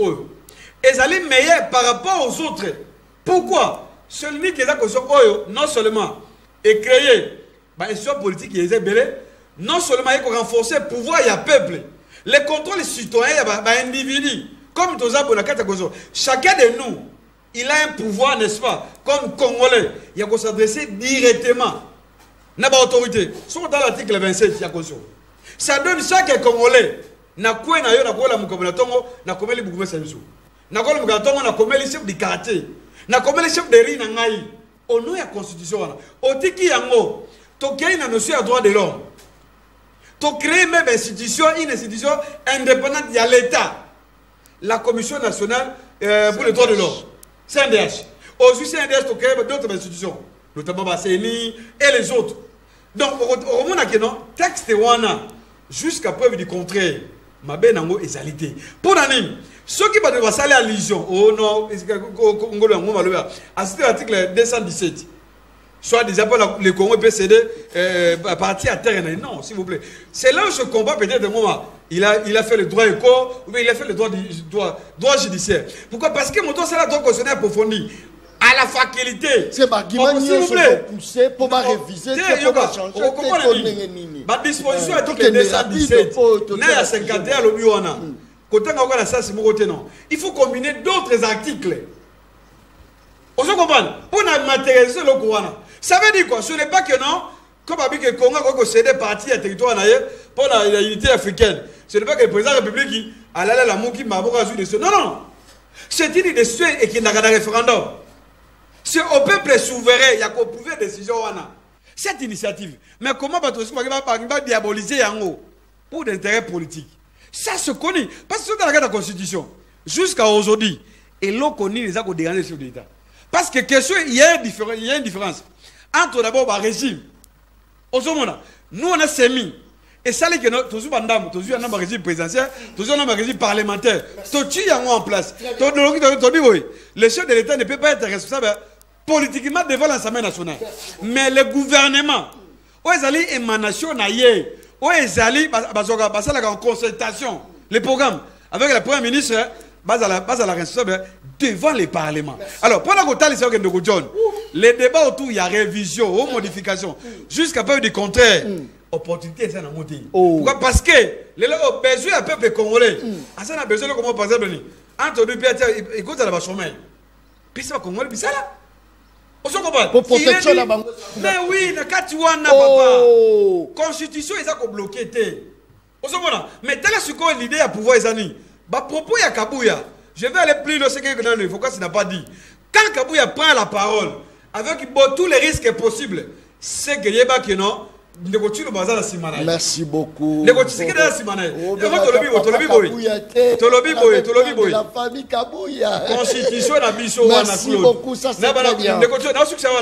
ils allaient meilleurs par rapport aux autres. Pourquoi? Celui qui est là, non seulement est créé, une histoire politique qui est belé, non seulement il faut renforcer le pouvoir, il y a peuple. Les contrôles citoyens, il y a individu. Comme tous les chacun de nous, il a un pouvoir, n'est-ce pas? Comme Congolais, il y a s'adresser directement à l'autorité. Sur dans l'article 27, il y a ça donne chaque Congolais. Na quoi na yo na quoi la mukabula tongo na komeli bukume sensu. Na quoi la mukabula tongo na komeli chef de quartier. Na komeli chef de riz na ngai. Au nom de la constitution wana. Otiki yango. To créer une notion de droit de l'homme. To créer même une institution indépendante de l'État. La Commission nationale pour les droits de l'homme. CNDH. Aujourd'hui, CNDH to créer d'autres institutions. Notamment Basseni et les autres. Donc, au moment où texte wana jusqu'à preuve du contraire. Ma ben nango ezalité pour l'anime ceux qui va saler allusion oh non ngolo yango maloba à cet article 217 soit des appels le Congo PCD parti à terre non s'il vous plaît c'est là où je combat peut-être moment il a fait le droit éco ou bien il a fait le droit judiciaire. Pourquoi? Parce que mon droit c'est la droit constitutionnel approfondi à la faculté. C'est pas qui m'a poussé pour réviser, pour changer. Ma disposition est toute 217. N'a 51 le biwana. Côté on a ça c'est mon côté non. Il faut combiner d'autres articles. On se comprend. Pour matérialiser le Kouana. Ça veut dire quoi? Ce n'est pas que non. Comme avec le Congo qui cédé partie à territoire pour la unité africaine. Ce n'est pas que le président de la République qui a la mouki m'a de ce. Non non. C'est une idée et qui n'a pas de référendum. C'est au peuple souverain, il y a qu'au pouvoir de décision. Cette initiative. Mais comment va diaboliser Yango pour des intérêts politiques? Ça se connaît. Parce que c'est dans la Constitution. Jusqu'à aujourd'hui, et l'on connaît les accords déranger sur l'État. Parce que il y a une différence entre d'abord le régime. Au moment nous on a sémi. Et ça, c'est que nous avons un régime présidentiel, nous avons un régime parlementaire. Tout est en place. Le chef de l'État ne peut pas être responsable politiquement devant l'Assemblée nationale. Mais le gouvernement, où ils allaient émanation, où ils allaient en consultation, les programmes, avec le Premier ministre, base à la responsable devant les parlements. Alors, pendant que John, les débats autour, il y a révision, ou modification, jusqu'à peu du contraire. Opportunité ça n'a monté. Pourquoi? Parce que les besoin du peuple congolais. Ça a besoin de comment par exemple entre deux pays il compte à la chômage. Puis ça congolais puis ça là. On se comprend. Pour protection la banque. Mais oui, na katiwana papa. Constitution ils a bloqué té. On se comprend. Mais tel est quoi l'idée à pouvoir ezani. Ba propos ya Kabuya. Je vais aller plus loin ce que dans le Focus n'a pas dit. Quand Kabuya prend la parole avec tous les risques possibles, c'est que yeba que non. Merci beaucoup. La famille Kabuya. Constitution Merci beaucoup, ça c'est très bien.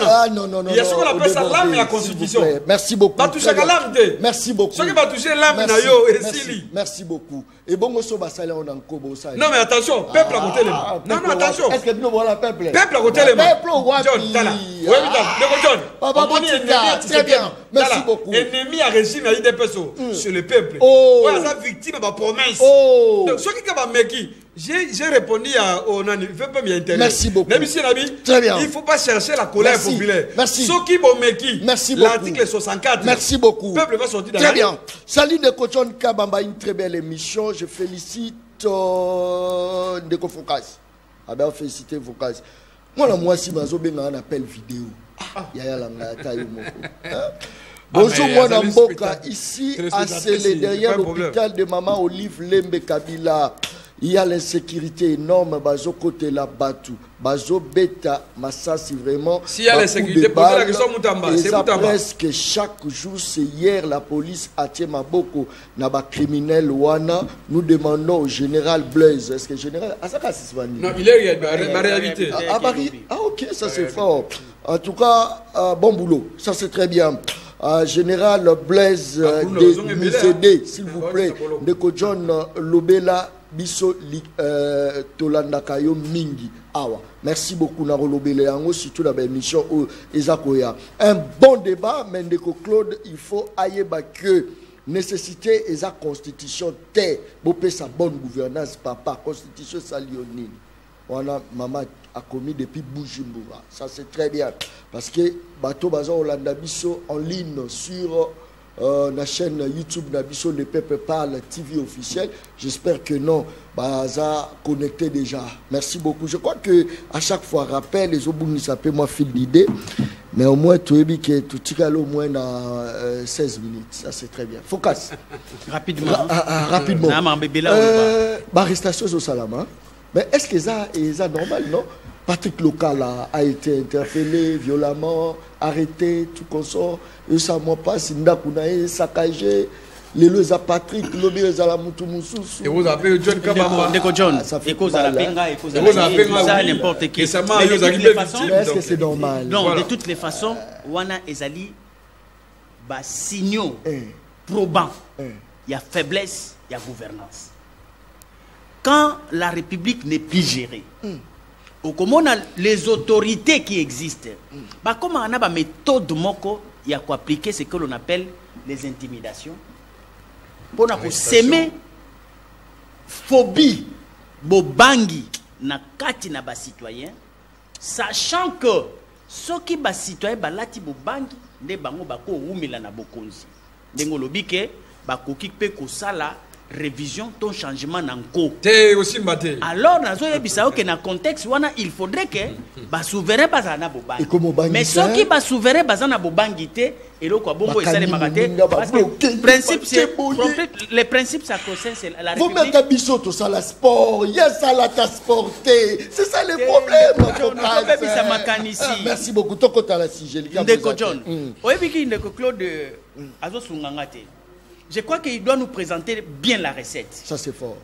Ah non, non, non. Il y a ce qu'on appelle ça l'âme de la Constitution. Merci beaucoup. Merci beaucoup. Ce qui va toucher l'âme merci beaucoup. Et bon, non mais attention, peuple à côté. Non, non, attention. Est-ce que nous voilà peuple? Peuple à côté. Peuple au très bien. Merci beaucoup. Ennemi à régime à IDPSO sur le peuple. Oh, la victime à ma promesse. Oh, donc ce qui va meki, j'ai répondu à Onani, il ne veut pas m'y intéresser. Merci beaucoup. Très bien. Il ne faut pas chercher la colère populaire. Merci. Ce qui va meki. Merci beaucoup. L'article 64. Merci beaucoup. Le peuple va sortir dans très bien. Salut de Kochon Kabamba, une très belle émission. Je félicite Ndeko Focus. Ah ben félicitez Focus. Moi si mazo ben un appel vidéo. Yaya langa tayo moko. Bonjour, moi Namboka, ici à Sélé, derrière l'hôpital de Maman Olive Lembe Kabila. Il y a l'insécurité énorme, bazo côté la Batu. Bazo Beta, Massa, c'est vraiment. S'il y a l'insécurité, posez la question Moutamba. C'est Moutamba. Presque chaque jour, c'est hier, la police a tué Maboko, Naba criminel Wana. Nous demandons au général Blaise. Est-ce que le général. Ah, ça casse non, il est ma réalité. Ah, ok, ça c'est fort. En tout cas, bon boulot. Ça c'est très bien. Général Blaise de Musede, s'il vous plaît, Ndeko John Lobela biso tolanda kayo mingi awa. Merci beaucoup na rolobele yango surtout la émission ezakoya. Un bon débat mais ndeko Claude, il faut ayeba que nécessité et sa constitution te bopé sa bonne gouvernance papa constitution sa lionine. On a maman a commis depuis Bujumbura. Ça c'est très bien parce que bateau bazo Olanda biso en ligne sur la chaîne YouTube Nabiso Le Peuple Parle TV officiel. J'espère que non, baza connecté déjà. Merci beaucoup. Je crois que à chaque fois rappel les obounis s'appellent moi fil d'idée. Mais au moins tu es bien que tout tigale au moins dans 16 minutes. Ça c'est très bien. Focus. Rapidement. Rapidement. Arrestation au Salama. Mais est-ce que ça est normal, non? Patrick Local a été interpellé violemment, arrêté, tout consort. Et ça m'a pas si Ndakunae, saccagé. Les lois à Patrick, l'obé à la Moutoumoussou. Et vous avez John Kabama. Ndeko John. Et cause à la Benga, et cause à la ça n'importe qui. Est-ce que c'est normal? Non, de toutes les façons, Wana Ezali, bah signaux probants. Il y a faiblesse, il y a gouvernance. Quand la République n'est plus gérée, comment on a les autorités qui existent, bah comment on a une méthode moko, il y a quoi appliquer ce que l'on appelle les intimidations pour s'aimer phobie bobangi na kati na ba citoyen, sachant que ceux qui ba citoyen balati bobangi nde bango bako umela na bokonzi ndengo lobike bakoki pe ko sala révision ton changement nanko aussi maté. Alors nazo yebisa que na contexte wana il faudrait que ba souverain bazana bobangi mais ceux qui ba souverain bazana bobangi te et lo kwa bombo esale makate parce que principe c'est les principes sacro-saints c'est la République. Vous mettez bisoto ça la sport, yes ça la transporter. C'est ça le problème. Merci beaucoup toko tala sigeli. Ndeko John. Oyebiki ndeko Claude azo sungangate. Je crois qu'il doit nous présenter bien la recette. Ça, c'est fort.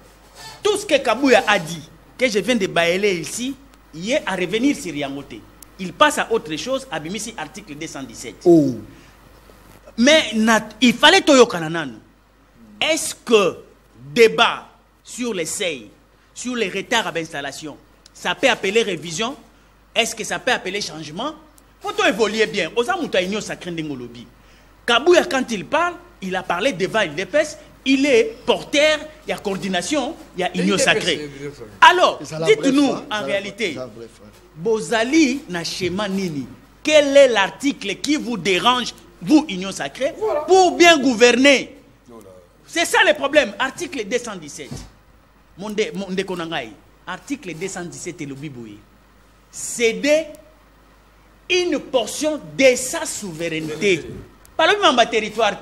Tout ce que Kabouya a dit, que je viens de bailler ici, il est à revenir sur Yangote. Il passe à autre chose, à Bimisi, article 217. Oh. Mais il fallait Toyo Kanananu. Est-ce que débat sur les seuils, sur les retards à l'installation, ça peut appeler révision? Est-ce que ça peut appeler changement? Faut évoluer bien. Osa Moutaïnyo Sacré Ndengolobi. Kabouya, quand il parle, il a parlé devant l'IDPS, il est porteur, il y a coordination, il y a union sacrée. Alors, dites-nous en réalité, Bozali na schéma nini, quel est l'article qui vous dérange, vous, union sacrée, pour bien gouverner? C'est ça le problème. Article 217. Monde Konangai. Article 217 et le Biboué. Céder une portion de sa souveraineté. Par le même territoire.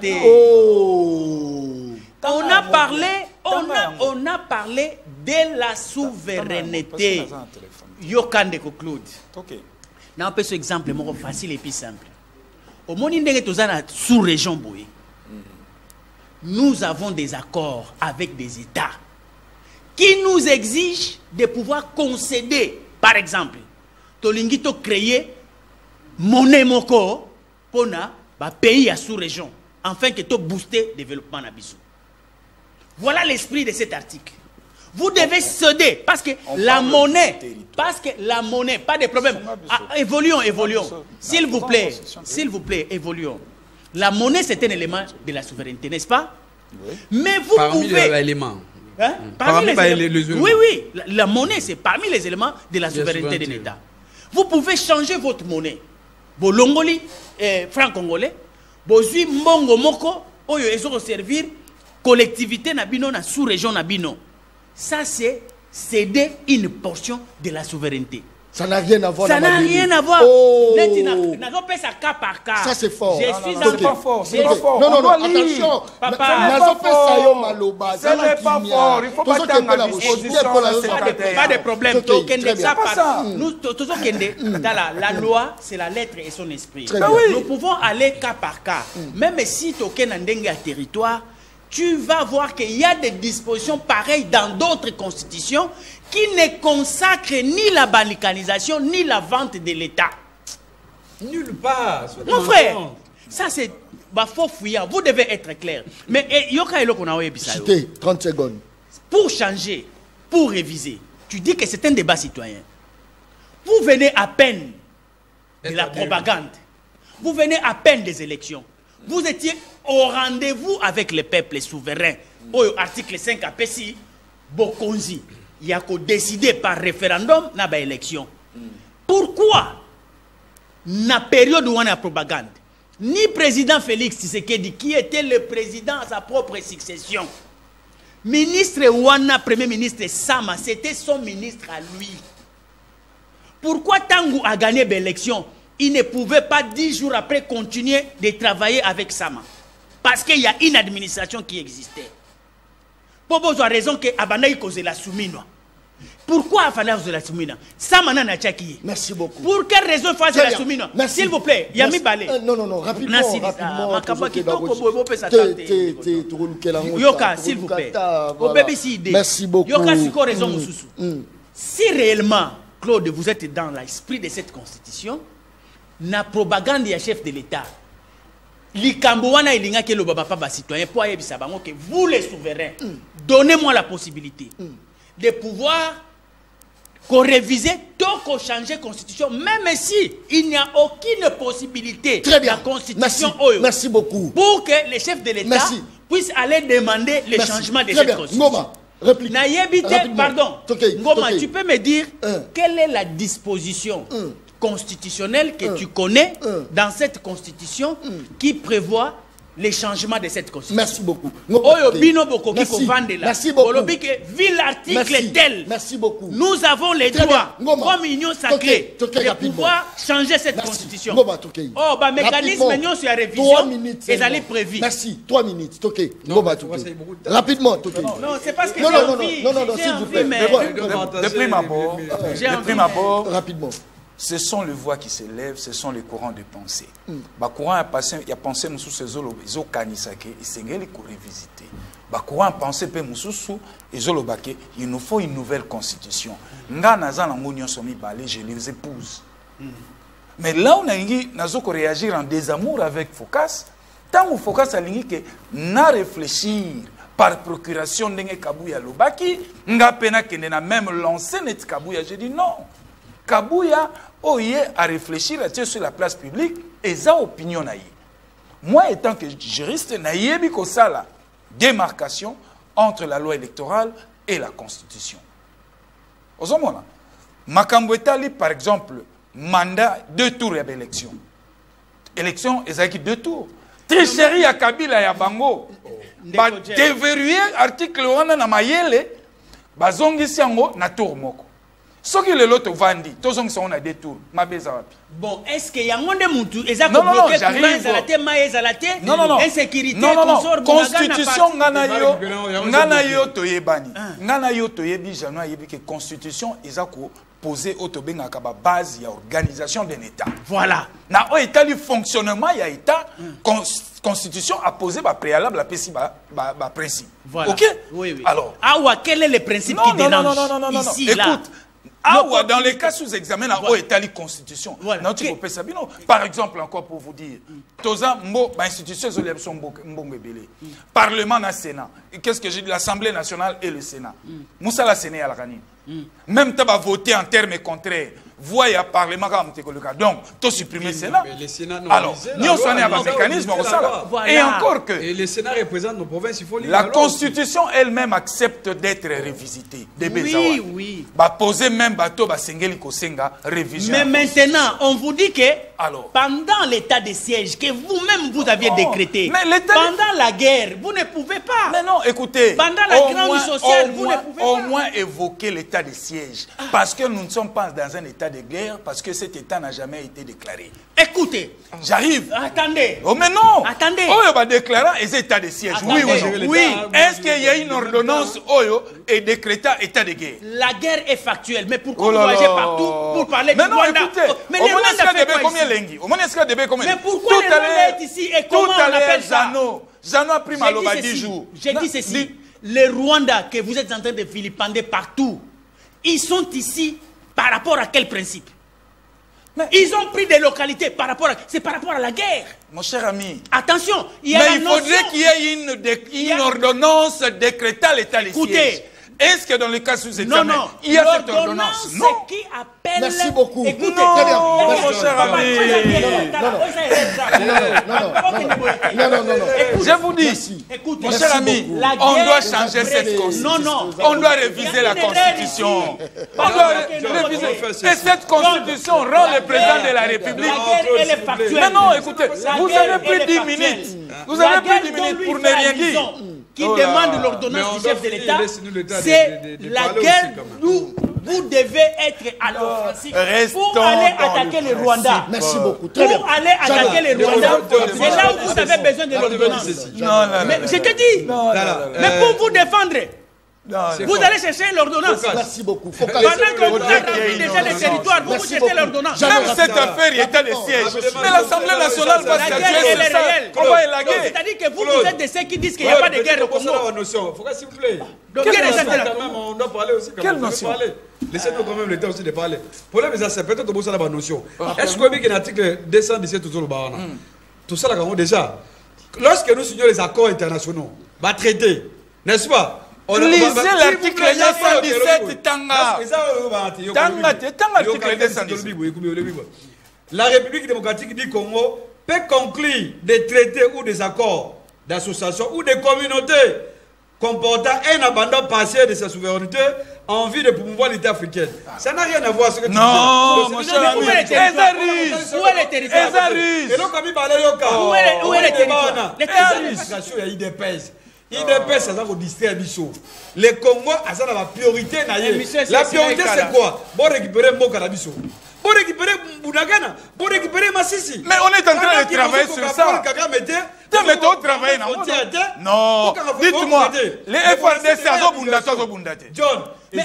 On a parlé de la souveraineté. Yokandeko Claude. On peut ce exemple facile et plus simple. Au moment où sous-région Boé, nous avons des accords avec des États qui nous exigent de pouvoir concéder, par exemple, Tolingito créer monnaie moko pour pays à sous-région, afin que tu booster le développement d'Abissou. Voilà l'esprit de cet article. Vous devez céder, parce que la monnaie, pas de problème. Évoluons. S'il vous plaît, évoluons. La monnaie, c'est un élément de la souveraineté, n'est-ce pas? Oui. Mais vous parmi pouvez... les éléments. Hein? Parmi les éléments. Oui. La monnaie, c'est parmi les éléments de la souveraineté de l'État. Vous pouvez changer votre monnaie. Bolongoli, franc congolais, bozui mbongo moko, oyo ezo servir collectivité nabino na sous-région nabino. Ça c'est céder une portion de la souveraineté. Ça n'a rien à voir. Ça n'a rien à voir. Oh. Ça cas par cas. Ça c'est fort. Je suis pas fort. Non, attention. Papa, ce n'est pas fort. Il faut pas t'engager la disposition. Pas de problème. Nous, la loi, c'est la lettre et son esprit. Nous pouvons aller cas par cas. Même si tu es dans un territoire, tu vas voir qu'il y a des dispositions pareilles dans d'autres constitutions qui ne consacrent ni la balkanisation ni la vente de l'État. Nulle part. Mon frère, ça c'est faux fouillant. Vous devez être clair. Mais 30 secondes. Pour changer, pour réviser. Tu dis que c'est un débat citoyen. Vous venez à peine de la propagande. Vous venez à peine des élections. Vous étiez au rendez-vous avec le peuple souverain. Au article 5 à Pessi, Bokonzi, il y a qu'à décider par référendum dans l'élection. Pourquoi, dans la période où on a la propagande, ni président Félix Tshisekedi, qui était le président à sa propre succession, ministre Ouana, premier ministre Sama, c'était son ministre à lui. Pourquoi Tangou a gagné l'élection, il ne pouvait pas 10 jours après continuer de travailler avec Sama? Parce qu'il y a une administration qui existait. Pobo a raison que Abanaï cause la soumino. Pourquoi Afana cause la soumino? Sama n'a tchaki. Merci beaucoup. Pour quelle raison il faut la soumino? S'il vous plaît, Yami Balé. Non, rapidement. Yoka, s'il vous plaît. Merci beaucoup. Yoka, c'est quoi raison, si réellement, Claude, vous êtes dans l'esprit de cette constitution, la propagande du chef de l'État, l'Ikambouana et l'Ingake le Baba Papa citoyen, pour que vous les souverains, donnez-moi la possibilité de pouvoir réviser, donc changer la constitution, même si il n'y a aucune possibilité de la constitution. Merci beaucoup. Pour que les chefs de l'État puissent aller demander le changement de cette constitution. Pardon, Ngoma, tu peux me dire quelle est la disposition constitutionnelle que tu connais dans cette constitution qui prévoit les changements de cette constitution? Merci beaucoup. Merci beaucoup. Vu l'article tel, merci beaucoup. Nous avons les droits comme union sacrée de pouvoir changer cette constitution. Oh, bah mécanisme union sur la révision, ils allaient prévu. Merci. 3 minutes. Rapidement. Non, c'est parce que j'ai envie. Non, s'il vous plaît. Depuis ma bord, rapidement. Ce sont les voix qui s'élèvent, ce sont les courants de pensée. Le courant a pensé sous ces eaux, ils ont canissaké, ils s'est revisité. Le courant a pensé que il nous faut une nouvelle constitution. Je les épouse. Mais là, on a réagir en désamour avec Focas. Tant que Focas a dit que n'a réfléchir par procuration de Kabouya Lobaki, n'a pena que n'a même lancé net Kabouya. J'ai dit non. Kabouya a réfléchir sur la place publique et ça opinion naïe. Moi, étant que juriste, naïe ça la démarcation entre la loi électorale et la constitution. Ozomona, Makambouetali, par exemple, mandat 2 tours d'élection. Élection, ils ont 2 tours. Tricherie à Kabila et à Bango. Déverrouiller article 1 na mayele, bazongi siango na tour moko. Ce qui est l'autre vandi, tous on a des tours. Bon, est-ce qu'il y a un monde qui est bloqué insécurité, constitution, Nganayo Toyebani. Nganayo Toyebi, j'en ai que constitution, ils ont posé autobenga kaba base, il y a organisation d'un État. Voilà. Na o État du fonctionnement, il y a État, constitution a posé ba préalable la principe. Voilà. Ok? Oui. Alors. Quel est le principe qui dérange ici, là? Écoute. Dans les cas sous examen, la État constitution. Voilà. Par exemple, encore pour vous dire, institution Parlement na Sénat. Qu'est-ce que j'ai dit? L'Assemblée nationale et le Sénat. Moussa la Sénat à la Rani. Même tu vas voter en termes contraires. Voyez à Parlement donc, tu supprimes le Sénat. Alors, nous sommes un mécanisme. Et encore que. Et le Sénat représente nos provinces, il faut lire. La Constitution elle-même accepte d'être révisitée. Oui. Poser même bateau, révision. Mais maintenant, on vous dit que pendant l'état de siège que vous-même vous aviez décrété, pendant la guerre, vous ne pouvez pas. Mais non, écoutez. Pendant la grande sociale, vous ne pouvez pas. Au moins évoquer l'état de siège. Parce que nous ne sommes pas dans un état de guerre, parce que cet état n'a jamais été déclaré. Écoutez. J'arrive. Attendez. Oh, mais non. Attendez. Oyo va déclarer les états de siège. Attendez. Oui. Est-ce qu'il y a une ordonnance Oyo et décrété état de guerre? La guerre est factuelle. Mais pourquoi vous voyagez partout pour parler du Rwanda? Écoutez, mais le Rwanda fait quoi ici? Mais pourquoi le Rwanda est ici et comment on appelle ça? Zano a pris Maloba 10 jours. J'ai dit ceci. Les Rwandais que vous êtes en train de vilipender partout, ils sont ici par rapport à quel principe? Mais ils ont pris des localités par rapport à la guerre. Mon cher ami. Attention, il faudrait qu'il y ait une ordonnance décrétant l'état de siège. Est-ce que dans le cas sous examen, Non, il y a cette ordonnance? Non. C'est qui appelle... Merci beaucoup. Écoutez, très bien. Mon cher ami. Non. Je vous dis, écoutez, mon cher ami, on doit changer cette constitution. Non. On doit réviser la constitution. On doit réviser. Et cette constitution rend le président de la République. La guerre, elle est factuelle. Mais non, écoutez, vous avez pris 10 minutes. Vous avez pris 10 minutes pour ne rien dire. Qui demande l'ordonnance du chef de l'État, c'est la guerre d'où vous devez être à l'offensive pour aller attaquer le Rwanda. Merci beaucoup. Très bien. Pour aller attaquer le Rwanda, c'est là où vous avez besoin de l'ordonnance. Mais je te dis, mais pour vous défendre, vous allez chercher l'ordonnance. Merci beaucoup. Pendant que vous avez rempli déjà les territoires, vous cherchez l'ordonnance. Même cette affaire, il y a des sièges. Mais l'Assemblée nationale va La guerre, elle est réelle. On va élaguer. C'est-à-dire que vous êtes de ceux qui disent qu'il n'y a pas de guerre au Congo. Faut s'il vous plaît. Donc, quelle est cette on doit parler aussi. Quelle notion? Laissez-nous quand même le temps aussi de parler. Le problème, c'est peut-être que vous avez une notion. Est-ce que vous avez un article 217 tout ça, déjà, lorsque nous signons les accords internationaux, traités, n'est-ce pas? Lisez l'article 217 Tanga. L'article 217. La République démocratique du Congo peut conclure des traités ou des accords d'association ou de communauté comportant un abandon partiel de sa souveraineté en vue de promouvoir l'État africain. Ça n'a rien à voir avec ce que tu dis. Non, mon cher ami. Où est le territoire? Et donc, comme il parlait de Où est le territoire? il y a IDPS. IDPS, ça va vous distraire. Les Congo, ça a la priorité. La priorité, c'est quoi? Bon, récupérer Mboka Nabiso. Pour récupérer Bounagana, pour récupérer Massissi. Mais on est en train de travailler sur ça. Mais tu travailles non. Dites-moi, les FRDC, John, mais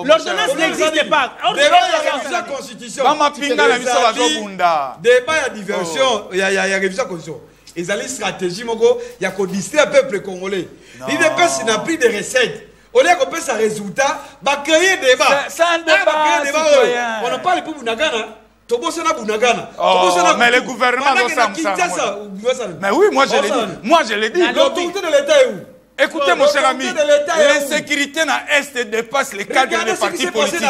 l'ordonnance n'existe pas. La constitution. Débat à diversion, il y a révision constitution. Ils ont une stratégie, il y a qu'on distraire le peuple congolais. L'IDPS n'a plus de recettes. Au lieu qu'on fasse un résultat, créer des débats. C'est un débat citoyen. On n'a pas les pour Bounagana. Mais le gouvernement doit ça. Mais oui, moi je l'ai dit. L'autorité de l'État est où? Écoutez mon cher ami, l'insécurité dans l'Est dépasse les cadres des partis politiques.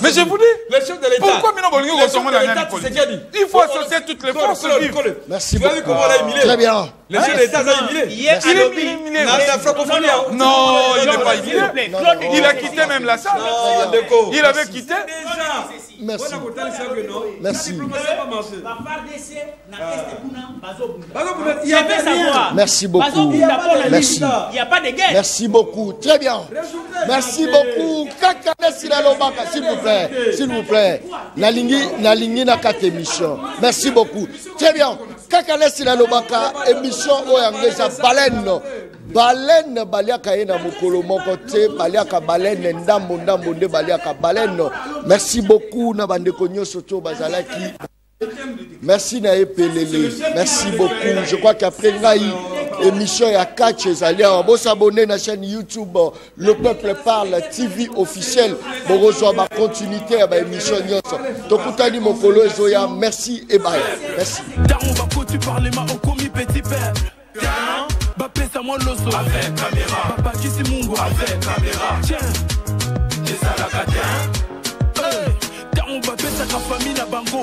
Mais je vous dis, pourquoi nous ressemblons dans la politique? Il faut associer toutes les forces vives. Merci beaucoup. Très bien. Le chef de l'État a éliminer. Il est éliminé. Non, il n'est pas éliminé. Il a quitté même la salle. Il avait quitté. Merci. Merci. Merci beaucoup. Merci. Il n'y a pas de guerre. Merci beaucoup. Très bien. Merci beaucoup. S'il vous plaît. S'il vous plaît. Nalingi na kate émission. Merci beaucoup. Très bien. Kakane Silalobaka, émission Oyangeza Baleine. Baleine baliaka ena mokolo moko te baliaka baleine ndambo nde baliaka baleine. Merci beaucoup na bandeko nyonso to bazalaki. Merci na epelele. Merci beaucoup. Je crois qu'après ngai émission ya catch ezalia bo s'abonner na chaîne YouTube Le Peuple Parle TV officiel pour rejoindre ma continuité à ma émission nyonso. Tokutani mokolo ezoya. Merci et bye. Merci. Tu parles ma au commis petit peuple. Bapé ça moi l'osso avec caméra. Papa qui si mungo avec caméra. Tiens, les alakatins. Hey, t'as on bapé ça ka famille na bango.